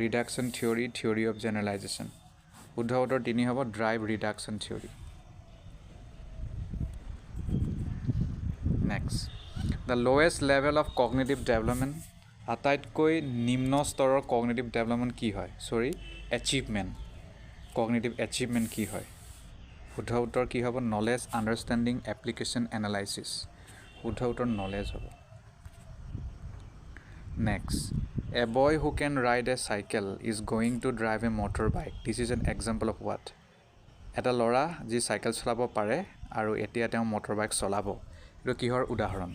reduction theory, theory of generalization? শুদ্ধ উত্তৰ 3 হ'ব drive reduction theory. Next, the lowest level of cognitive development, আটাইতকৈ নিম্ন স্তৰৰ কগনিটিভ ডেভেলপমেণ্ট কি হয়? এচিভমেণ্ট, কগনিটিভ এচিভমেণ্ট কি হয়? শুদ্ধ উত্তৰ কি হ'ব? Knowledge, understanding, application, analysis? শুদ্ধ উত্তৰ নলেজ হ'ব। Next, a boy who can ride a cycle is going to drive a motorbike, this is an example of what? এটা ল'ৰা যি চাইকেল চলাব পাৰে আৰু এতিয়া তেওঁ মটৰ বাইক চলাব, এইটো কিহৰ উদাহৰণ?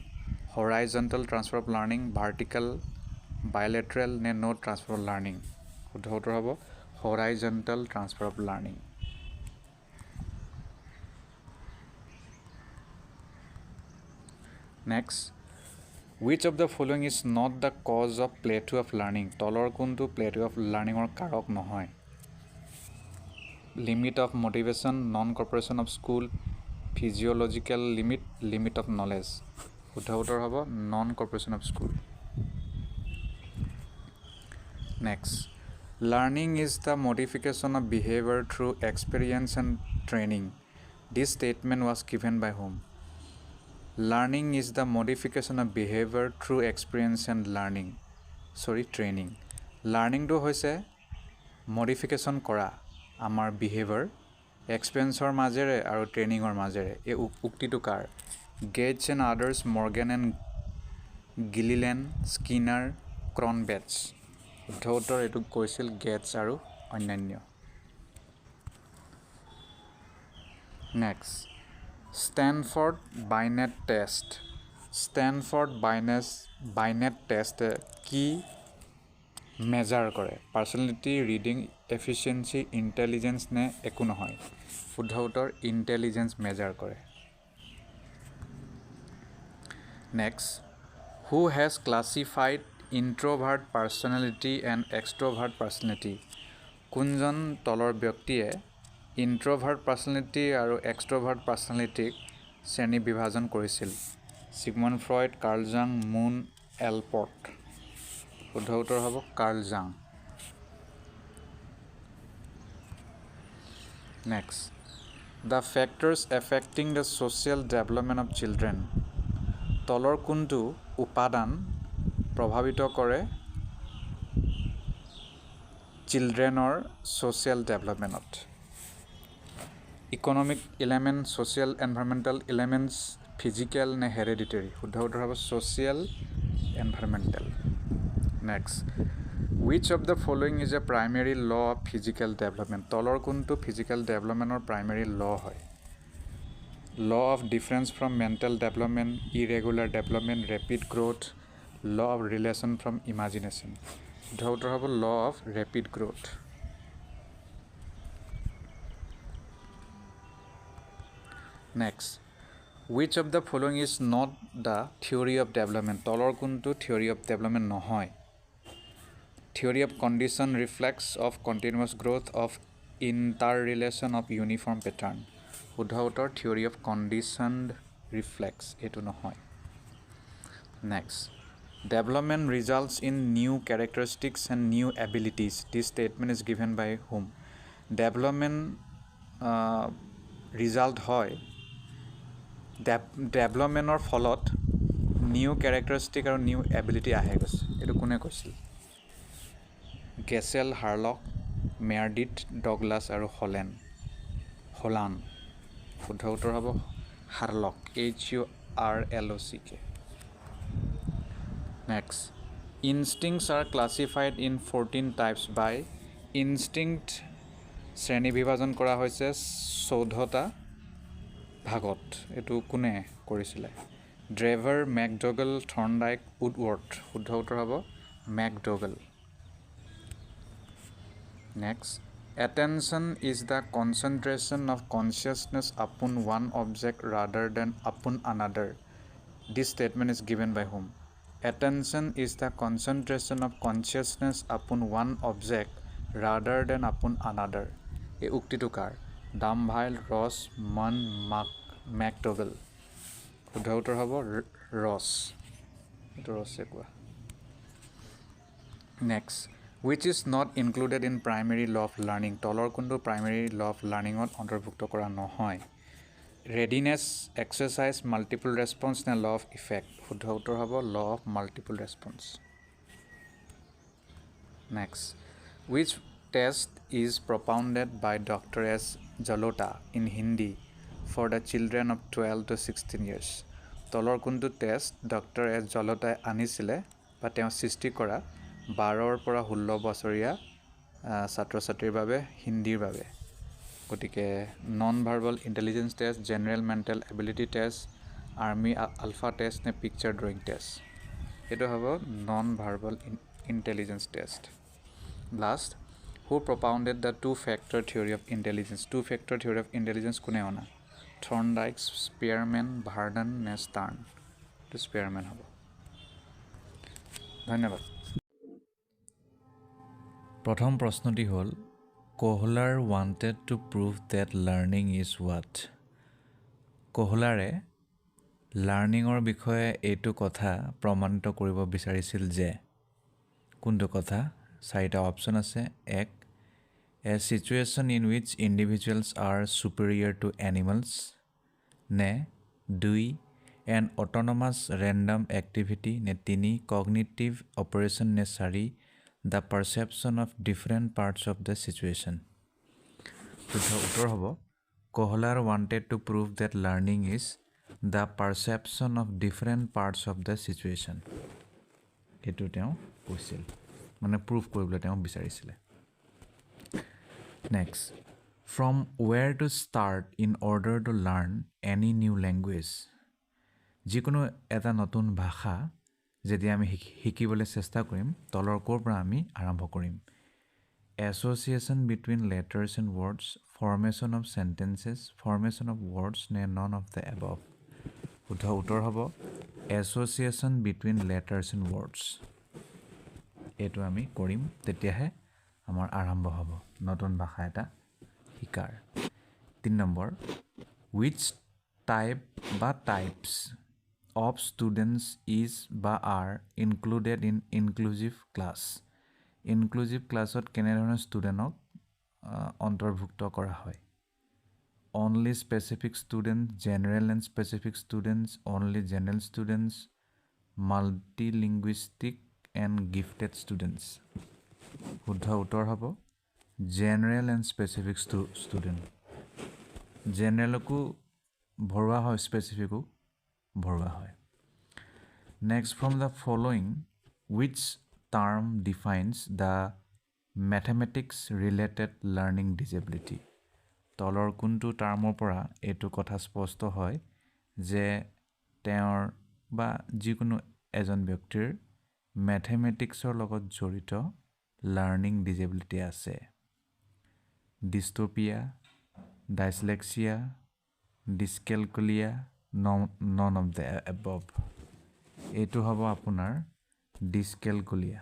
Horizontal transfer of learning, vertical, bilateral, নে নো ট্ৰান্সফাৰ অফ লাৰ্ণিং? শুদ্ধ উত্তৰ হ'ব horizontal transfer of learning. Next, which of the following is not the cause of plateau of learning? তলৰ কোনটো plateau of learning কাৰক নহয়? limit of motivation, non-cooperation of school, physiological limit, limit of knowledge. শুদ্ধ উত্তৰ হ'ব non-cooperation of school. Next, learning is the modification of behavior through experience and training. This statement was given by whom? Learning is the modification of behavior through experience and training. Learning to hoise modification kora amar behavior experience or মাজেৰে আৰু training or মাজেৰে এই উক্তিটো কাৰ Gates and others Morgan and Gilliland Skinner Cronbach শুদ্ধ উত্তৰ এইটো কৈছিল Gates আৰু অন্যান্য Next, Stanford Binet test. Stanford Binet test কি measure কৰে personality, reading, efficiency, intelligence নে একো নহয় শুদ্ধ উত্তৰ intelligence measure কৰে Next, who has classified introvert personality and extrovert personality? কোনজন তলৰ ব্যক্তিয়ে introvert personality আৰু extrovert personality শ্ৰেণী বিভাজন কৰিছিল? Sigmund Freud, Carl Jung, Moon, Alport. শুদ্ধ উত্তৰ হ'ব Carl Jung. Next, the factors affecting the social development of children. তলৰ কোনটো উপাদান প্ৰভাৱিত কৰে childrenৰ social development? Economic element, social environmental elements, physical নে hereditary? শুদ্ধ উত্তৰ হ'ব social environmental. Next, which of the following is a primary law of physical development? তলৰ কোনটো physical developmentৰ primary law হয়? Law of difference from mental development, irregular development, rapid growth, law of relation from imagination. শুদ্ধ উত্তৰ হ'ব law of rapid growth. Next, which of the following is not the theory of development? তলৰ কোনটো theory of development নহয়? Theory of condition reflex of continuous growth of interrelation of uniform pattern. শুদ্ধ উত্তৰ theory of conditioned reflex এইটো নহয় Next, development results in new characteristics and new abilities. This statement is given by whom? Development result হয় developmentৰ ফলত new characteristic আৰু new ability আহে গৈছে এইটো কোনে কৈছিল গেছেল হাৰ্লক মেয়াৰডিথ ডগলাছ আৰু হলান শুদ্ধ উত্তৰ হ'ব হাৰ্লক HURLOCK Next, instincts are classified in 14 types by instinct শ্ৰেণী বিভাজন কৰা হৈছে 14টা ভাগত এটো কোনে কৰিছিলে ড্ৰেভাৰ ম্যাকডোগাল থৰ্নডাইক উডৱৰ্থ শুদ্ধ উত্তৰ হ'ব ম্যাকডোগাল Next, attention is the concentration of consciousness upon one object rather than upon another. This statement is given by whom? Attention is the concentration of consciousness upon one object rather than upon another. এই উক্তিটো কাৰ ডামভাইল Ross মন ম্যাকডোগাল শুদ্ধ উত্তৰ হ'ব Ross এইটো ৰছে কোৱা Next, which is not included in primary law of learning? তলৰ কোনটো primary law of learning ত অন্তৰ্ভুক্ত কৰা নহয় readiness, exercise, multiple response নে law of effect? শুদ্ধ উত্তৰ হ'ব law of multiple response. Next, which test is propounded by Dr. S. Jalota in Hindi for the children of 12 to 16 years? তলৰ কোনটো test Dr. S. Jalota আনিছিলে বা তেওঁ সৃষ্টি কৰা 12 পৰা 16 বছৰীয়া ছাত্ৰ ছাত্ৰীৰ বাবে হিন্দীৰ বাবে গতিকে non verbal intelligence test general mental ability test army alpha test নে পিকচাৰ ড্ৰয়িং টেষ্ট এটো হ'ব non verbal intelligence test last who propounded the two factor theory of intelligence কোনে অনা থৰ্নডাইক স্পিয়াৰমেন ভাৰ্ডন নে ষ্টাৰ্ন তো স্পিয়াৰমেন হ'ব ধন্যবাদ প্ৰথম প্ৰশ্নটি হ'ল Kohler wanted to prove that learning is what? Kohlare লাৰ্ণিঙৰ বিষয়ে এইটো কথা প্ৰমাণিত কৰিব বিচাৰিছিল যে কোনটো কথা চাৰিটা অপচন আছে এক a situation in which individuals are superior to animals নে দুই an autonomous random activity নে তিনি cognitive operation নে চাৰি the perception of different parts of the situation উত্তৰ হ'ব Kohler wanted to prove that learning is the perception of different parts of the situation এটো তেওঁ কৈছিল মানে প্ৰুফ কৰিবলৈ তেওঁ বিচাৰিছিল next from where to start in order to learn any new language যিকোনো এটা নতুন ভাষা যদি আমি শিকিবলৈ চেষ্টা কৰিম তলৰ কোৰ পৰা আমি আৰম্ভ কৰিম association between letters and words formation of sentences formation of words নে none of the above উত্তৰ হ'ব association between letters and words এটো আমি কৰিম তেতিয়াহে আমাৰ আৰম্ভ হ'ব নতুন ভাষা এটা শিকাৰ 3 নম্বৰ which type বা types of students is বা are included in inclusive class inclusive classত কেনে ধৰণৰ ষ্টুডেণ্টক অন্তৰ্ভুক্ত কৰা হয় only specific students general and specific students only general students multilinguistic and gifted students শুদ্ধ উত্তৰ হ'ব general and specific student generalকো ভৰোৱা হয় specificকো ভৰোৱা হয় next from the following which term defines the mathematics related learning disability তলৰ কোনটো টাৰ্মৰ পৰা এটো কথা স্পষ্ট হয় যে তেওঁৰ বা যিকোনো এজন ব্যক্তিৰ ম্যাথমেটিক্সৰ লগত জড়িত লাৰ্নিং ডিসেবিলিটি আছে dystopia dyslexia dyscalculia none of the above এটো হ'ব আপোনাৰ ডিসক্যালকুলিয়া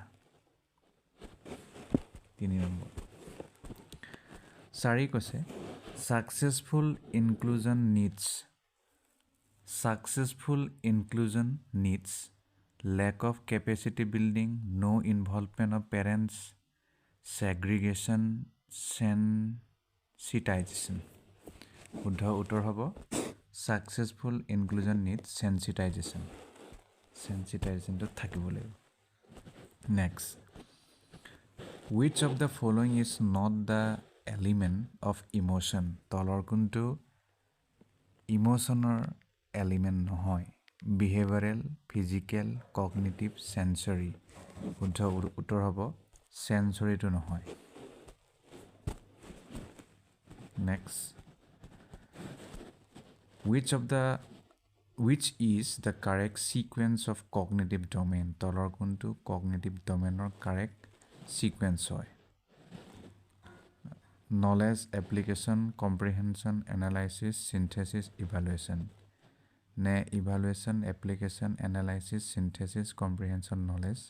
3 নম্বৰ 4 কৈছে successful inclusion needs lack of capacity building no involvement of parents segregation sensitization উত্তৰ হ'ব successful inclusion needs sensitization to থাকিব লাগিব next which of the following is not the element of emotion তলৰ কোনটো ইমোশনৰ element নহয় behavioral physical cognitive sensory উত্তৰ হ'ব sensory to নহয় next which is the correct sequence of cognitive domain তলৰ কোনটো cognitive domainৰ correct sequence হয় knowledge application comprehension analysis synthesis evaluation ne evaluation application analysis synthesis comprehension knowledge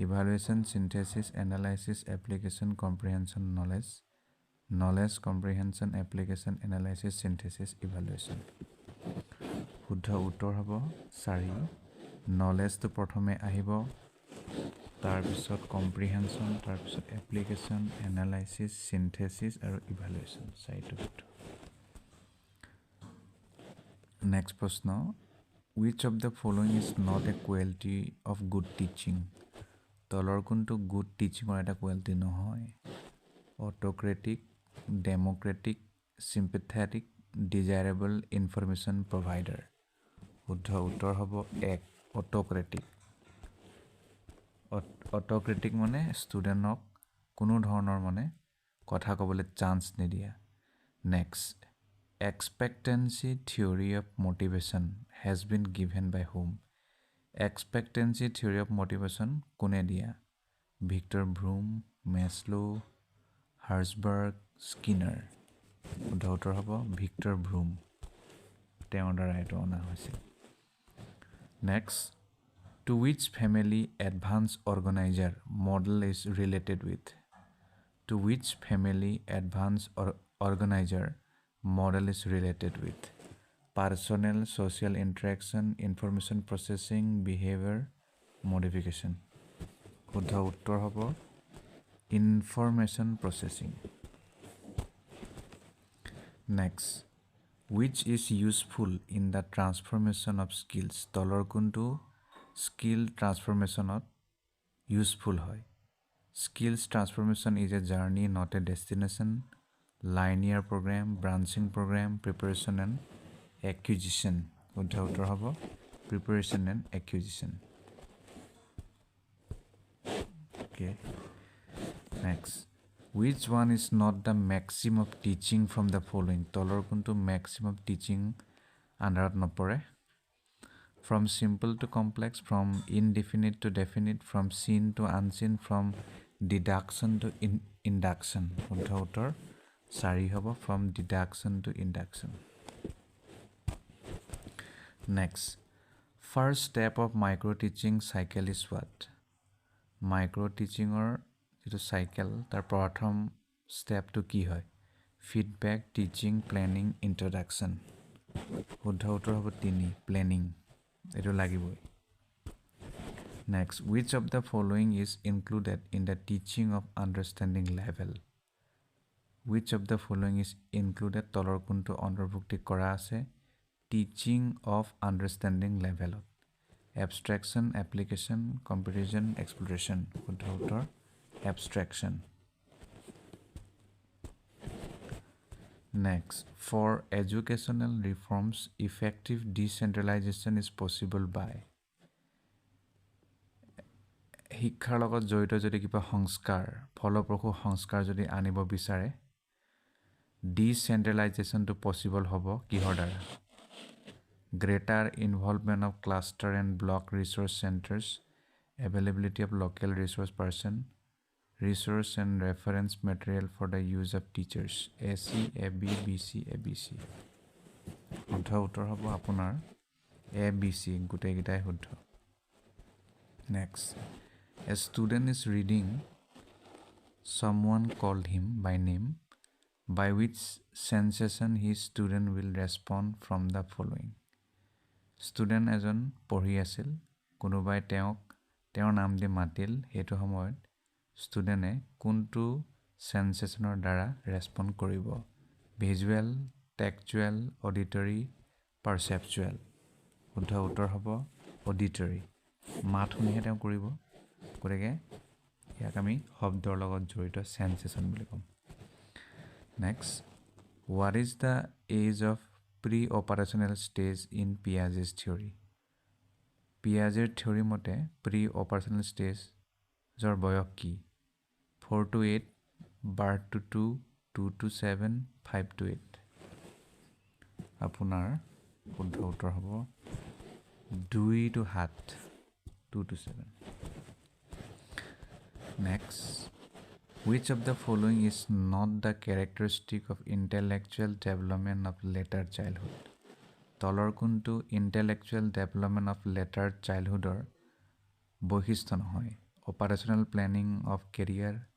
evaluation synthesis analysis application comprehension knowledge comprehension application analysis synthesis evaluation শুদ্ধ উত্তৰ হ'ব 4 knowledge তো প্ৰথমে আহিব তাৰ পিছত comprehension তাৰ পিছত application analysis synthesis আৰু evaluation চাইটো next প্ৰশ্ন which of the following is not a quality of good teaching তলৰ কোনটো good teaching ৰ এটা quality নহয় autocratic democratic sympathetic desirable information provider শুদ্ধ উত্তৰ হ'ব 1 autocratic মানে ষ্টুডেণ্টক কোনো ধৰণৰ মানে কথা ক'বলৈ চান্স নিদিয়া next expectancy theory of motivation has been given by whom expectancy theory of motivation কোনে দিয়া ভিক্টৰ ব্ৰুম মেছলো হাৰ্জবাৰ্গ স্কিনাৰ উত্তৰ হ'ব ভিক্টৰ ব্ৰুম তেওঁৰ দ্বাৰা এইটো অনা হৈছিল next to which family advanced organizer model is related with to which family advanced or organizer model is related with? Personal, social interaction, information processing, behavior modification. শুদ্ধ উত্তৰ হ'ব information processing. Next, which is useful in the transformation of skills? তলৰ কোনটো skill transformation useful হয়? Skills transformation is a journey, not a destination. Linear program, branching program, preparation and acquisition. শুদ্ধ উত্তৰ হ'ব preparation and acquisition. Okay. Next, which one is not the maximum of teaching from the following? তলৰ কোনটো maximum of teaching আন্ডাৰত নপৰে? From simple to complex, from indefinite to definite, from seen to unseen, from deduction to induction. শুদ্ধ উত্তৰ 4 হ'ব from deduction to induction. Next, first step of micro teaching cycle is what? Micro teaching or যেটো cycle তাৰ প্ৰথম step to কি হয়? Feedback, teaching, planning, introduction. শুদ্ধ উত্তৰ হ'ব 3 planning. এটো লাগিবই. Next, which of the following is included in the teaching of understanding level? Which of the following is included তলৰ কোনটো অন্তৰ্ভুক্তি কৰা আছে teaching of understanding level? Abstraction, application, comparison, exploration. শুদ্ধ উত্তৰ abstraction. Next, for educational reforms, effective decentralization is possible by শিক্ষাৰ লগত জড়িত যদি কিবা সংস্কাৰ ফলপ্ৰসূ সংস্কাৰ যদি আনিব বিচাৰে decentralizationটো possible হ'ব কিহৰ দ্বাৰা greater involvement of cluster and block resource centers, availability of local resource person, resource and reference material for the use of teachers. AC, AB, BC, ABC. শুদ্ধ উত্তৰ হ'ব আপোনাৰ ABC গোটেইকেইটাই শুদ্ধ. Next, a student is reading someone called him by name, by which sensation his student will respond from the following? Student এজন পঢ়ি আছিল কোনোবাই তেওঁৰ নাম দি মাতিল হেতু সময়ত ষ্টুডেন্টে কোনটো সেন্সেশনৰ দ্বাৰা ৰেসপন্ড কৰিব ভিজুৱেল টেক্সচুৱেল অডিটৰী পাৰসেপচুৱেল শুদ্ধ উত্তৰ হ'ব অডিটৰী মাত শুনিহে তেওঁ কৰিব গতিকে ইয়াক আমি শব্দৰ লগত জড়িত সেন্সেশন বুলি কম next what is the age of pre-operational stage in Piaget's theory? Piaget's theory মতে pre-operational stage জৰ বয়স কি 4 to 8 birth to 2 2 to 7 5 to 8 আপোনাৰ শুদ্ধ উত্তৰ হ'ব 2 to 7 2 to 7 next which of the following is not the characteristic of intellectual development of later childhood? তলৰ কোনটো intellectual development of later childhoodৰ বৈশিষ্ট্য নহয় operational planning of career,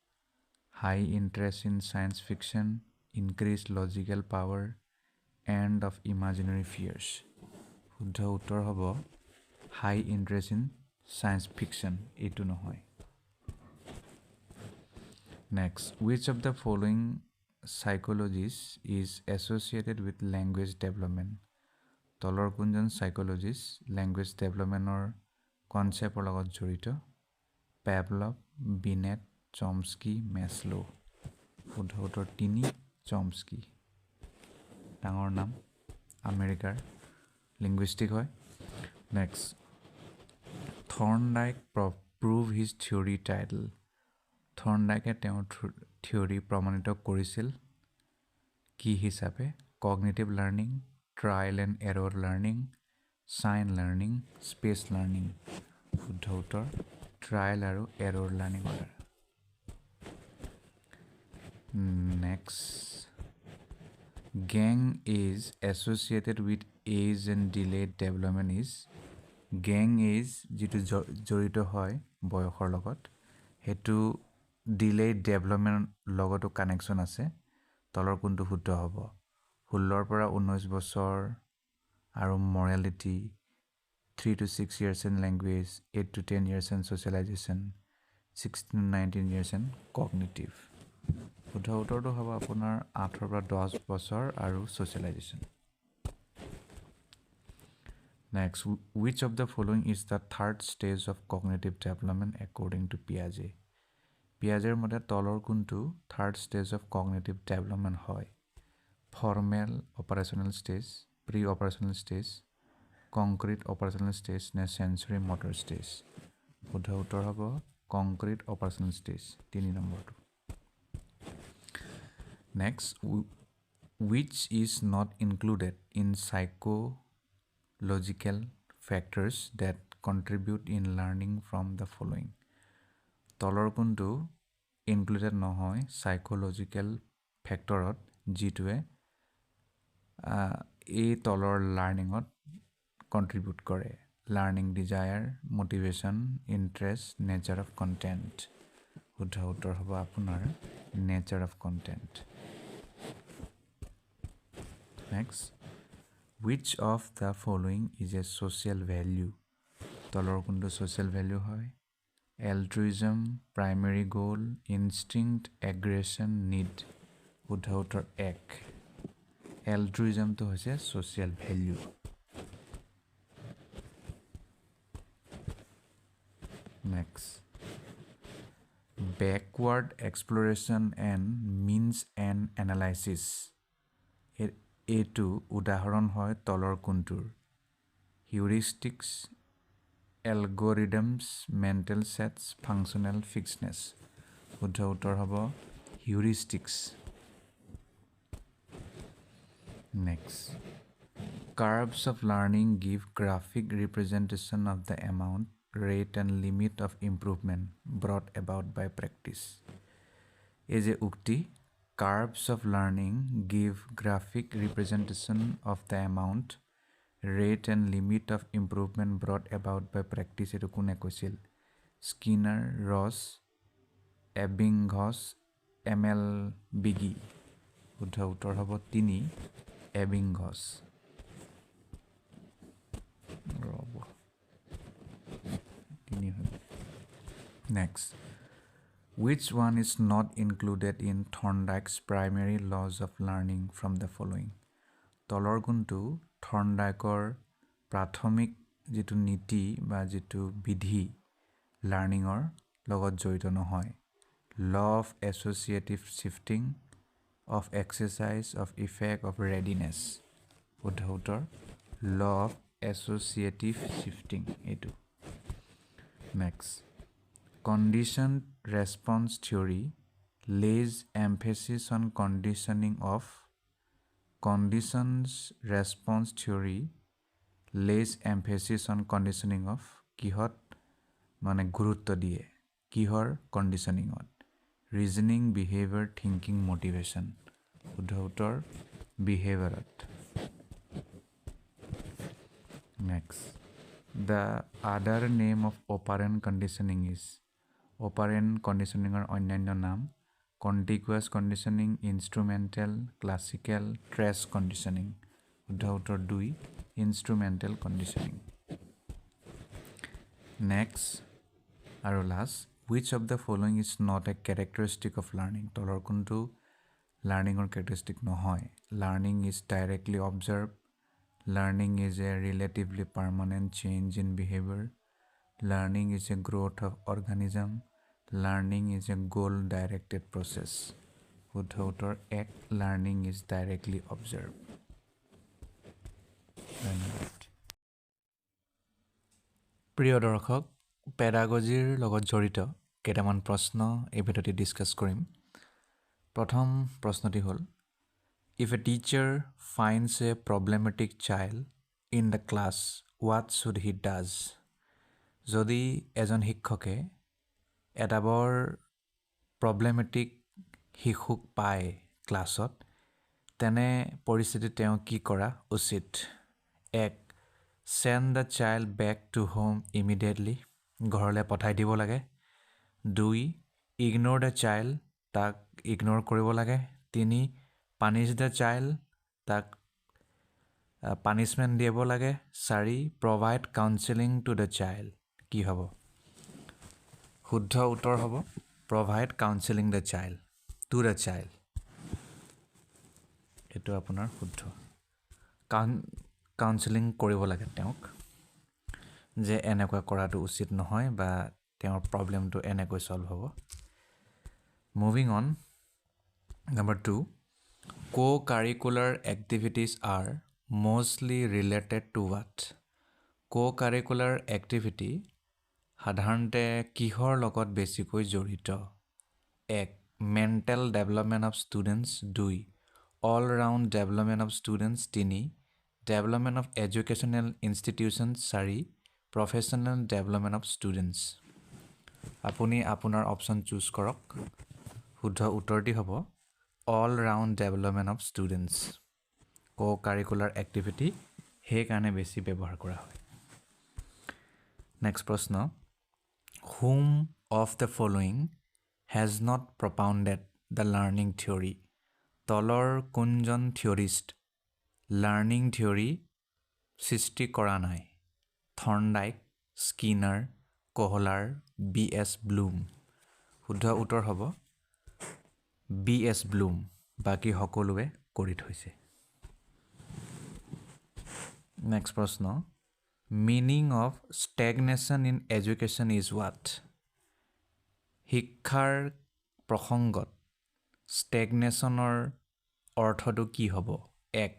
high interest in science fiction, increased logical power, end of imaginary fears. শুদ্ধ উত্তৰ হ'ব high interest in science fiction এইটো নহয় Next, which of the following psychologists is associated with language development? তলৰ কোনজন psychologist language development or concept লগত জড়িত Pavlov, Binet, Chomsky, Maslow. শুদ্ধ উত্তৰ 3 Chomsky. ডাঙৰ নাম আমেৰিকাৰ linguistic হয় Next, Thorndike prove his theory title. Thorndike তেওঁৰ theory প্ৰমাণিত কৰিছিল কি হিচাপে cognitive learning, trial and error learning, sign learning, space learning. শুদ্ধ উত্তৰ trial আৰু error learning order. Next, gang is associated with age and delayed development is gang age যেটো জড়িত হয় বয়সৰ লগত হেতু ডিলেইড ডেভেলপমেণ্ট লগতো কানেকশ্যন আছে তলৰ কোনটো শুদ্ধ হ'ব 16 পৰা 19 বছৰ আৰু morality 3 to 6 years in language 8 to 10 years in socialization 16 to 19 years in cognitive শুদ্ধ উত্তৰটো হ'ব আপোনাৰ 8 পৰা 10 বছৰ আৰু socialization Next, which of the following is the third stage of cognitive development according to Piaget? Piaget মতে তলৰ কোনটো third stage of cognitive development হয়? Formal operational stage, pre-operational stage, concrete operational stage, নে sensory motor stage? শুদ্ধ উত্তৰ হ'ব concrete operational stage 3 নম্বৰটো Next, which is not included in psychological factors that contribute in learning from the following? তলৰ কোনটো included নহয় psychological factorত যিটোৱে এই তলৰ learningত contribute কৰে learning desire, motivation, interest, nature of content শুদ্ধ উত্তৰ হ'ব আপোনাৰ nature of content Next, which of the following is a social value? তলৰ কোনটো social value হয়? Altruism, primary goal, instinct, aggression, need. শুদ্ধ উত্তৰ 1. Altruism তো হৈছে social value. Next. Backward exploration and means and analysis. এইটো উদাহৰণ হয় তলৰ কোনটোৰ heuristics algorithms mental sets functional fitness শুদ্ধ উত্তৰ হ'ব heuristics next curves of learning give graphic representation of the amount rate and limit of improvement brought about by practice is a ukti Curves of learning give graphic representation of the amount, rate and limit of improvement brought about by practice. Etu kune koisil? Skinner, Ross, Ebbinghaus, M.L. Biggie. Uddha uttor hobo 3 Ebbinghaus. Robo. 3 hobo. Next. Which one is not included in Thorndike's primary laws of learning from the following? তলৰ কোনটো Thorndikeৰ প্ৰাথমিক যিটো নীতি বা যিটো বিধি লাৰ্নিঙৰ লগত জড়িত নহয় law of associative shifting of exercise of effect of readiness শুদ্ধ উত্তৰ law of associative shifting এইটো next Conditioned response theory lays emphasis on conditioning of conditions response theory lays emphasis on conditioning of kihot mane gurutto diye kihor conditioning on reasoning behavior thinking motivation শুদ্ধ উত্তৰ behavior next the other name of operant conditioning is Operant conditioning or অন্যান্য নাম contiguous conditioning instrumental classical trace conditioning শুদ্ধ উত্তৰ 2 instrumental conditioning next আৰু last which of the following is not a characteristic of learning তলৰ কোনটো learning or characteristic নহয় learning is directly observed learning is a relatively permanent change in behavior Learning is a growth of organism. Learning is a goal-directed process. শুদ্ধ উত্তৰ 1 Learning is directly observed. প্ৰিয় দৰ্শক পেডাগজিৰ লগত জড়িত কেইটামান প্ৰশ্ন এই ভিডিঅ'তে ডিছকাছ কৰিম প্ৰথম প্ৰশ্নটি হ'ল If a teacher finds a problematic child in the class, what should he does? যদি এজন শিক্ষকে এটা বৰ প্ৰব্লেমেটিক শিশুক পায় ক্লাছত তেনে পৰিস্থিতিত তেওঁ কি কৰা উচিত 1 send the child back to home immediately ঘৰলৈ পঠাই দিব লাগে 2 ইগনোৰ দ্য চাইল্ড, তাক ইগনোৰ কৰিব লাগে। 3 পানিছ দ্য চাইল্ড, তাক পানিছমেণ্ট দিব লাগে। 4 provide counselling to the child, কি হ'ব? শুদ্ধ উত্তৰ হ'ব provide counselling the child to the child. এইটো আপোনাৰ শুদ্ধ। কাউন্সেলিং কৰিব লাগে তেওঁক, যে এনেকুৱা কৰাটো উচিত নহয় বা তেওঁৰ প্ৰব্লেমটো এনেকৈ সলভ হ'ব। Moving on, number 2, co-curricular activities are mostly related to what? co-curricular activity সাধাৰণতে কিহৰ লগত বেছিকৈ জড়িত? 1 mental development of students, 2 all round development of students, 3 development of educational institution, 4 professional development of students. আপুনি আপোনাৰ অপশ্যন চুজ কৰক। শুদ্ধ উত্তৰটি হ'ব all round development of students. co-curricular activity সেইকাৰণে বেছি ব্যৱহাৰ কৰা হয়। নেক্সট প্ৰশ্ন, whom of the following has not propounded the learning theory? তলৰ কোনজন থিয়ৰিষ্ট লাৰ্ণিং থিয়ৰী সৃষ্টি কৰা নাই? থৰ্নডাইক, স্কিনাৰ, কোহলাৰ, B.S. ব্লুম। শুদ্ধ উত্তৰ হ'ব B.S. ব্লুম। বাকী সকলোৱে কৰি থৈছে। নেক্সট প্ৰশ্ন, meaning of stagnation in education is what? শিক্ষাৰ প্ৰসংগত ষ্টেগনেশ্যনৰ অৰ্থটো কি হ'ব? 1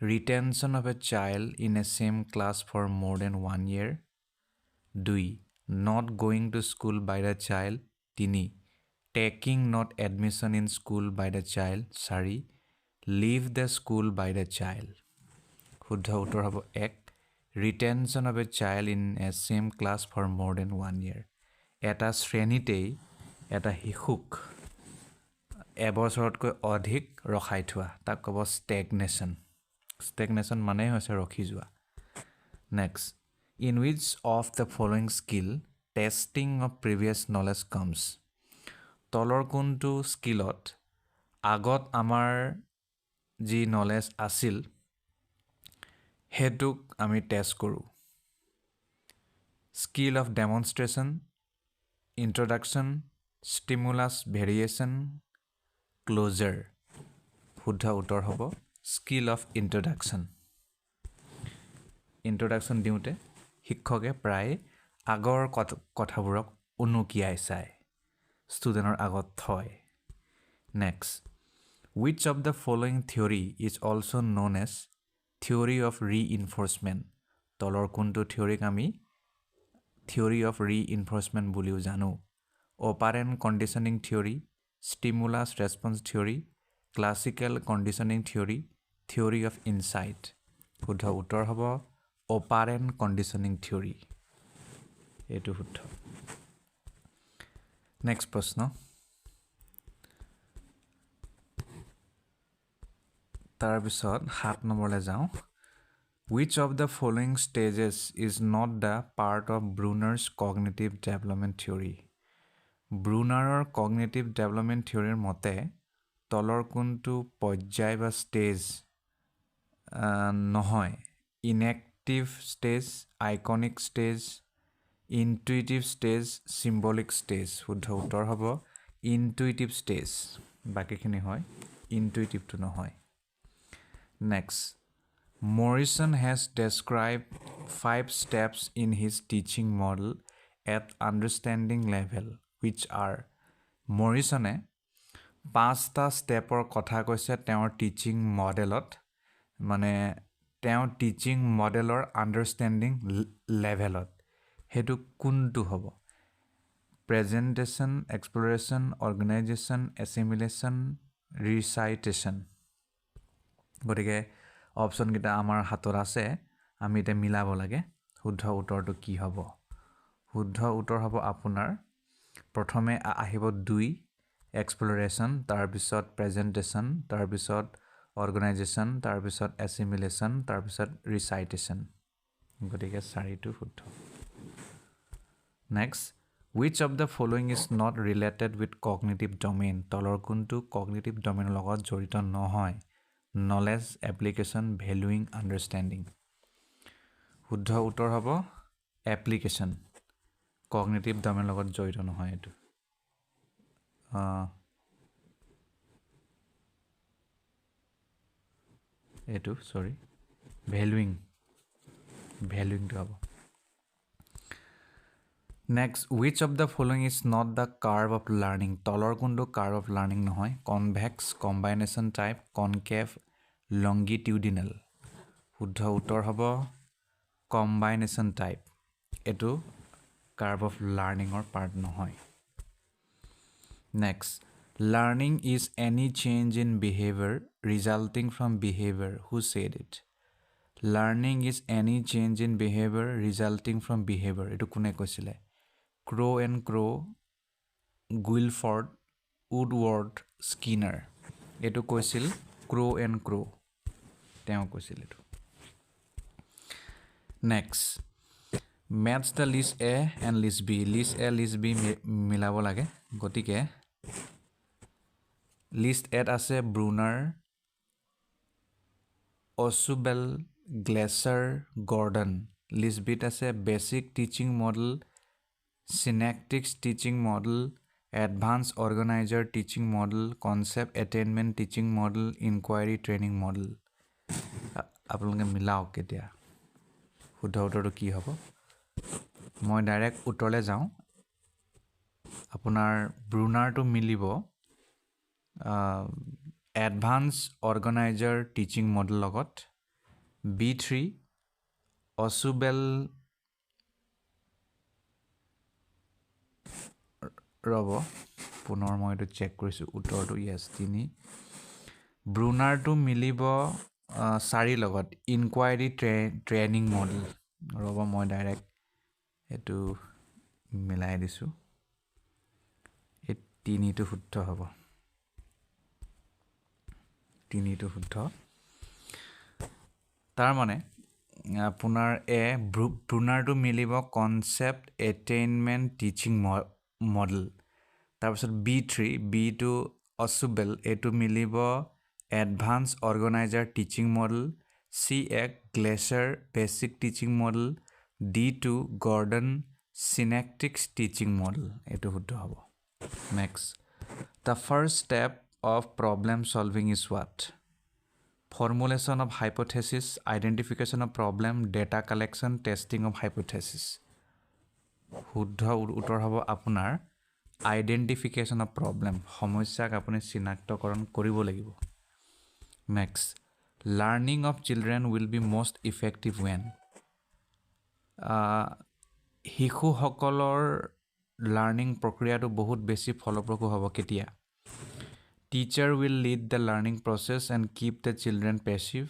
retention of a child in a same class for more than 1 year, 2 not going to school by the child, 3 taking not admission in school by the child, 4 leave the school by the child. শুদ্ধ উত্তৰ হ'ব 1 retention of a child in a same class for more than 1 year। এটা শ্ৰেণীতেই এটা শিশুক এবছৰতকৈ অধিক ৰখাই থোৱা, তাক ক'ব ষ্টেগনেশ্যন। ষ্টেগনেশ্যন মানে হৈছে ৰখি যোৱা। Next, in wish of the following skill testing of previous knowledge comes? তলৰ কোনটো স্কিলত আগত আমাৰ যি নলেজ আছিল সেইটোক আমি টেষ্ট কৰোঁ? Skill of demonstration, introduction, stimulus variation, closure. শুদ্ধ উত্তৰ হ'ব স্কিল অফ ইন্ট্ৰডাকশ্যন। ইন্ট্ৰডাকশ্যন দিওঁতে শিক্ষকে প্ৰায় আগৰ কথাবোৰক উনুকিয়াই চায়, ষ্টুডেণ্টৰ আগত থয়। Next, which of the following theory is also' known as theory of reinforcement? তলৰ কোনটো থিয়ৰীক আমি থিয়ৰী অফ ৰিইনফৰ্চমেণ্ট বুলিও জানো? Operant conditioning theory, stimulus response theory, classical conditioning theory, theory of insight. শুদ্ধ উত্তৰ হ'ব অপাৰেণ্ট কণ্ডিশ্যনিং থিয়ৰী। এইটো শুদ্ধ। নেক্সট প্ৰশ্ন, তাৰপিছত 7 নম্বৰলৈ যাওঁ। Which of the following stages is not the part of Bruner's cognitive development theory? ব্ৰুনাৰৰ কগনিটিভ ডেভেলপমেণ্ট থিয়ৰীৰ মতে তলৰ কোনটো পৰ্যায় বা ষ্টেজ নহয়? Enactive stage, iconic stage, intuitive stage, symbolic stage. শুদ্ধ উত্তৰ হ'ব ইনটুইটিভ ষ্টেজ। বাকীখিনি হয়, ইনটুইটিভটো নহয়। Next, Morrison has described 5 steps in his teaching model at understanding level, which are? মৰিছনে 5টা ষ্টেপৰ কথা কৈছে তেওঁৰ টিচিং মডেলত, মানে তেওঁৰ টিচিং মডেলৰ আণ্ডাৰষ্টেণ্ডিং লেভেলত। সেইটো কোনটো হ'ব? Presentation, exploration, organization, assimilation, recitation. গতিকে অপশ্যনকেইটা আমাৰ হাতত আছে, আমি এতিয়া মিলাব লাগে। শুদ্ধ উত্তৰটো কি হ'ব? শুদ্ধ উত্তৰ হ'ব আপোনাৰ প্ৰথমে আহিব 2 এক্সপ্লৰেশ্যন, তাৰপিছত প্ৰেজেণ্টেশ্যন, তাৰপিছত অৰ্গেনাইজেশ্যন, তাৰপিছত এছিমিলেশ্যন, তাৰপিছত ৰিচাইটেশ্যন। গতিকে 4টো শুদ্ধ। Next, Which of the following is not related with cognitive domain? তলৰ কোনটো cognitive domain লগত জড়িত নহয়? Knowledge, application, valuing, understanding. শুদ্ধ উত্তৰ হ'ব application. Cognitive domain লগত জড়িত নহয় এটো. এটো sorry. Valuing to হ'ব. Next, which of the following is not the curve of learning? তলৰ কোনটো curve of learning নহয়? Convex, combination type, concave, longitudinal. শুদ্ধ উত্তৰ হ'ব combination type. এটো curve of learning or part নহয়. Next, learning is any change in behavior resulting from behavior. Who said it? Learning is any change in behavior resulting from behavior. এটো কোনে কৈছিলে? Crow and Crow, Guilford, Woodward, Skinner. এটো কৈছিল Crow and Crow. তেওঁ কৈছিল এটো. Next, match the list A and list B. List A, list B মিলাব লাগে. গতিকে list A আছে Brunner, Osubel, Glaser, Gordon. List B আছে basic teaching model, synaptics teaching model, advanced organizer teaching model, concept attainment teaching model, inquiry training model. আপোনালোকে মিলাওক কেতিয়া শুদ্ধ উত্তৰটো কি হ'ব মই ডাইৰেক্ট উত্তৰলৈ যাওঁ আপোনাৰ ব্ৰুনাৰটো মিলিব advanced organizer teaching model লগত B3 Osubel ৰব পুনৰ মই এটো চেক কৰিছো উত্তৰটো yes 3 ব্ৰুনাৰটো মিলিব 4 লগত ইনকুৱাইৰি ট্ৰেইনিং মডেল ৰব মই ডাইৰেক্ট এটো মিলাই দিছো এই 3 টো শুদ্ধ হ'ব 3 টো শুদ্ধ তাৰ মানে আপোনাৰ ব্ৰুনাৰটো মিলিব কনসেপ্ট এটেইনমেন্ট টিচিং মডেল তাৰপিছত B3 B2 Osubel এটো মিলিব advanced organizer teaching model C1 Glaser basic teaching model D2 Gordon synaptics teaching model এটো শুদ্ধ হ'ব next the first step of problem solving is what formulation of hypothesis identification of problem data collection testing of hypothesis শুদ্ধ উত্তৰ হ'ব আপোনাৰ identification of problem সমস্যাক আপুনি চিনাক্তকৰণ কৰিব লাগিব next learning of children will be most effective when শিশু সকলৰ learning প্ৰক্ৰিয়াটো বহুত বেছি ফলপ্ৰসূ হ'ব কেতিয়া teacher will lead the learning process and keep the children passive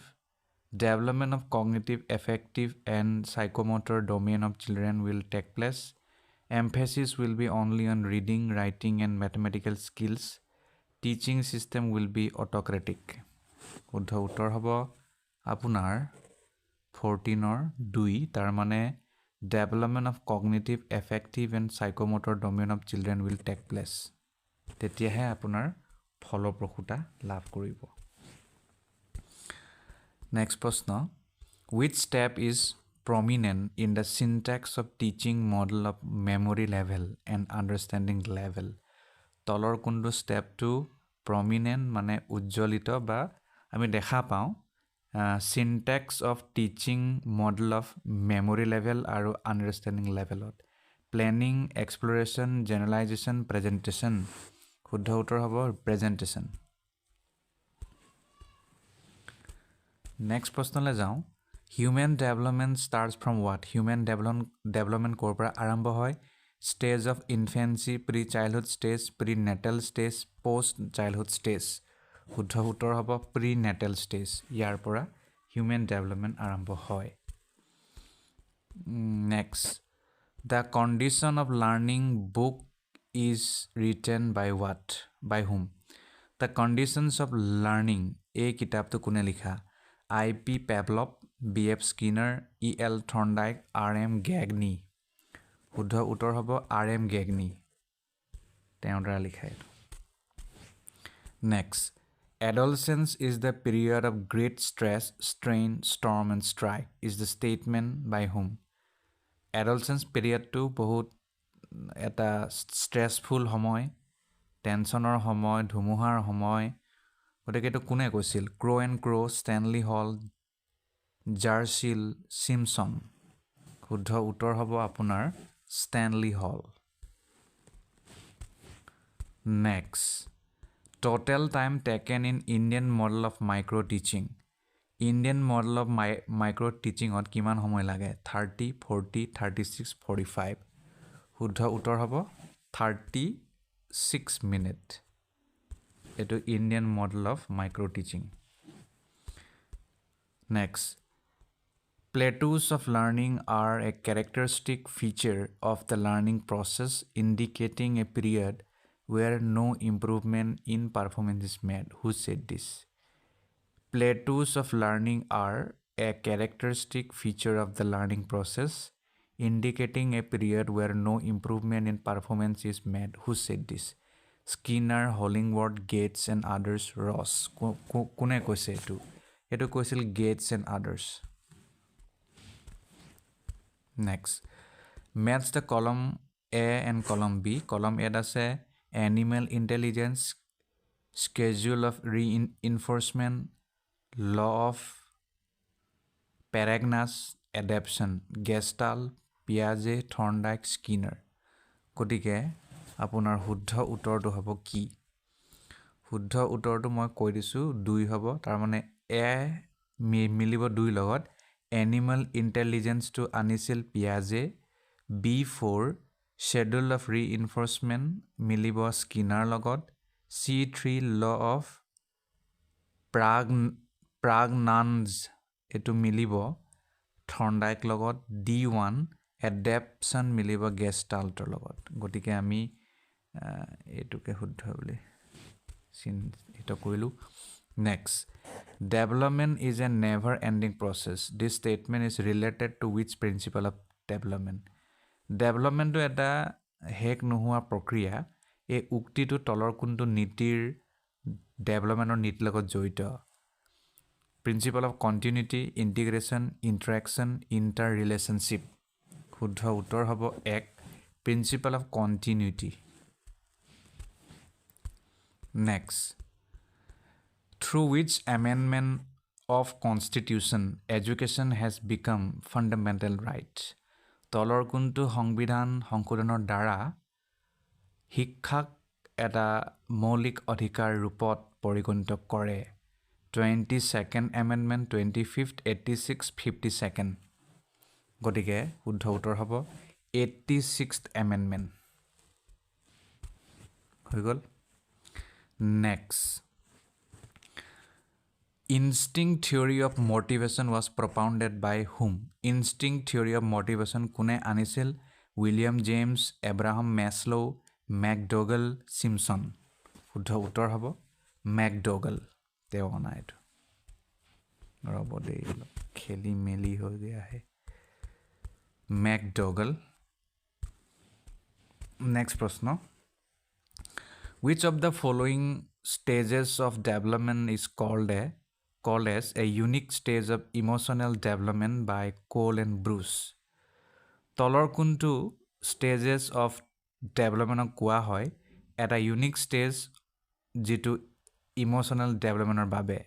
development of cognitive affective and psychomotor domain of children will take place emphasis will be only on reading writing and mathematical skills teaching system will be autocratic শুদ্ধ উত্তৰ হ'ব আপোনাৰ 14 or 2 তাৰ মানে development of cognitive affective and psychomotor domain of children will take place তেতিয়াহে আপোনাৰ ফলপ্ৰসূতা লাভ কৰিব next প্ৰশ্ন which step is prominent in the syntax of teaching model of memory level and understanding level তলৰ কোনটো step to prominent মানে উজ্জ্বলিত বা আমি দেখা পাওঁ syntax of teaching model of memory level আৰু understanding levelত planning exploration generalization presentation শুদ্ধ উত্তৰ হ'ব presentation next প্ৰশ্নলৈ যাওঁ human development starts from what human development ক'ৰ পৰা আৰম্ভ হয় stage of infancy pre childhood stage prenatal stage post childhood stage শুদ্ধ উত্তৰ হ'ব prenatal stage ইয়াৰ পৰা human development আৰম্ভ হয় next the condition of learning book is written by what by whom the conditions of learning এই কিতাপটো কোনে লিখা IP Pavlov BF Skinner EL Thorndike RM Gagne শুদ্ধ উত্তৰ হ'ব RM গেগনি তেওঁৰ দ্বাৰা লিখা এইটো Next, adolescence is the period of great stress, strain, storm, and strife. Is the statement by whom? Adolescence period to বহুত এটা stressful সময়, টেনচনৰ সময়, ধুমুহাৰ সময়। গতিকে এইটো কোনে কৈছিল? ক্ৰ' এণ্ড ক্ৰ', ষ্টেনলি হল, জাৰ্চিল, চিমছন। শুদ্ধ উত্তৰ হ'ব আপোনাৰ Stanley hall. Next. Total time taken in Indian model of micro teaching. Indian model of micro teaching ot kiman homoy lage 30 40 36 45 শুদ্ধ উত্তৰ হ'ব 36 minute এটো Indian model of micro teaching Next plateaus of learning are a characteristic feature of the learning process indicating a period where no improvement in performance is made. Who said this? Plateaus of learning are a characteristic feature of the learning process, indicating a period where no improvement in performance is made. Who said this? Skinner, Hollingworth, Gates, and others. Ross. Kune koise etu? Etu koisil Gates and others. Next. Match the column A and column B. Column A does say animal intelligence, schedule of reinforcement, law of Paragnus, adaptation, Gestalt, Piaget, Thorndike, Skinner. গতিকে আপোনাৰ শুদ্ধ উত্তৰটো হ'ব কি শুদ্ধ উত্তৰটো মই কৈ দিছো 2 হ'ব তাৰ মানে এ মিলিব 2 লগত এনিমেল ইন্টেলিজেন্স টু আনিছিল পিয়াজে B4 schedule of reinforcement মিলিব স্কিনাৰ লগত C3 law of Pragnans এটো মিলিব থৰ্নডাইক লগত D1 adaptation মিলিব গেষ্টাল্টৰ লগত গতিকে আমি এটোকে শুদ্ধ বুলি চিন্তিত কৰিলো next development is a never ending process this statement is related to which principle of development to এটা হেক নোহোৱা প্ৰক্ৰিয়া এই উক্তিটো তলৰ কোনটো নীতিৰ ডেভেলপমেন্টৰ নীতিৰ লগত জড়িত Principle of continuity, integration, interaction, interrelationship. শুদ্ধ উত্তৰ হ'ব 1. Principle of continuity. Next. Through which amendment of Constitution, education has become fundamental right. তলৰ কোনটো সংবিধান সংশোধনৰ দ্বাৰা শিক্ষাক এটা মৌলিক অধিকাৰ ৰূপত পৰিগণিত কৰে 22nd amendment 25th 86th 52nd গতিকে শুদ্ধ উত্তৰ হ'ব 86th amendment হৈ গল next instinct theory of motivation was propounded by whom instinct theory of motivation কোনে আনিছিল উইলিয়াম জেমস এব্ৰাহাম মেছলো ম্যাকডোগাল সিম্পসন শুদ্ধ উত্তৰ হ'ব ম্যাকডোগাল তেওঁ অনাইটো ৰব দেই খেলি মেলি হৈ গয়া হে ম্যাকডোগাল নেক্সট প্ৰশ্ন which of the following stages of development is called as a unique stage of emotional development by Cole and Bruce তলৰ কোনটো stages of development কোৱা হয় এটা unique stage যেটো emotional developmentৰ বাবে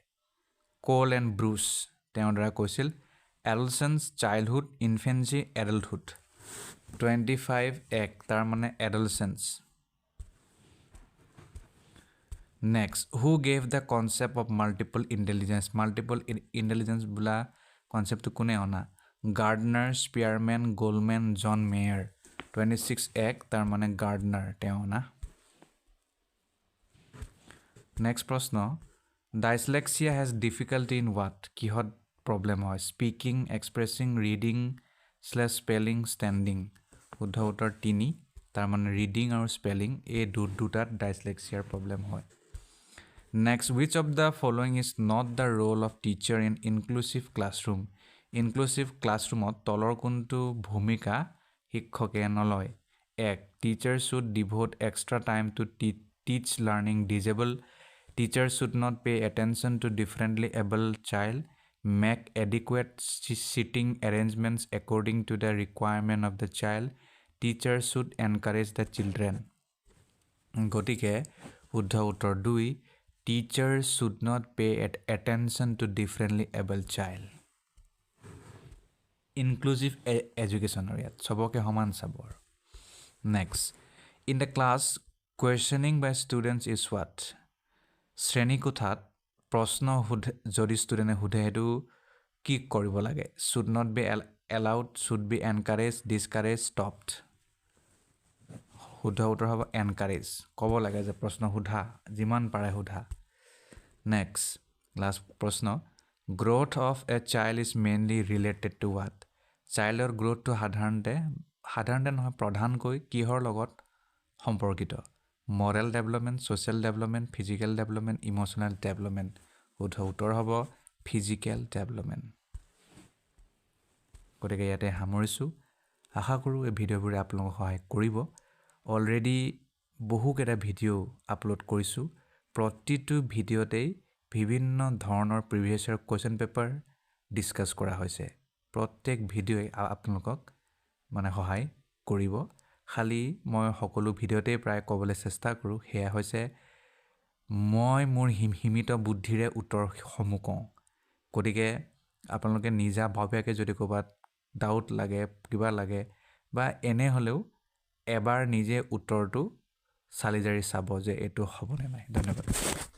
Cole and Bruce তেওঁৰ দ্বাৰা কৈছিল adolescence childhood infancy adulthood 25 এক তাৰ মানে adolescence next who gave the concept of multiple intelligence bula concept to kune ona Gardner Spearman Goldman John Mayer 26 ek tar mane Gardner te ona next prashno dyslexia has difficulty in what kihot problem hoy speaking expressing reading / spelling standing শুদ্ধ উত্তৰ 3 tar mane reading aru spelling e dutat dyslexia problem hoy Next, which of the following is not the role of teacher in inclusive classroom? Inclusive classroom তলৰ কোনটো ভূমিকা শিক্ষকে নলয় 1 teachers should devote extra time to teach learning disabled teachers should not pay attention to differently able child make adequate sitting arrangements according to the requirement of the child teachers should encourage the children গতিকে শুদ্ধ উত্তৰ 2 teachers should not pay attention to differently able child inclusive education ইয়াত সবকে সমান চাবৰ next in the class questioning by students is what শ্ৰেণীকোঠাত প্ৰশ্ন যদি ষ্টুডেণ্টে সোধে সেইটো কি কৰিব লাগে should not be allowed should be encouraged discouraged stopped শুদ্ধ উত্তৰ হ'ব encourage ক'ব লাগে যে প্ৰশ্ন সোধা যিমান পাৰে সোধা next last প্ৰশ্ন growth of a child is mainly related to what চাইল্ডৰ গ্ৰোথটো সাধাৰণতে নহয় প্ৰধানকৈ কিহৰ লগত সম্পৰ্কিত moral development social development physical development emotional development শুদ্ধ উত্তৰ হ'ব physical development গতিকে ইয়াতে সামৰিছোঁ আশা কৰোঁ এই ভিডিঅ'বোৰে আপোনালোকক সহায় কৰিব অলৰেডি বহুকেইটা ভিডিঅ' আপলোড কৰিছোঁ প্ৰতিটো ভিডিঅ'তেই বিভিন্ন ধৰণৰ previous year question paper discuss কৰা হৈছে প্ৰত্যেক ভিডিঅ'ই আপোনালোকক মানে সহায় কৰিব খালি মই সকলো ভিডিঅ'তে প্ৰায় ক'বলৈ চেষ্টা কৰোঁ সেয়া হৈছে মই মোৰ সীমিত বুদ্ধিৰে উত্তৰসমূহ কওঁ গতিকে আপোনালোকে নিজাভাৱে যদি ক'ৰবাত ডাউট লাগে কিবা লাগে বা এনে হ'লেও এবাৰ নিজে উত্তৰটো চালি জাৰি চাব যে এইটো হ'বনে নাই ধন্যবাদ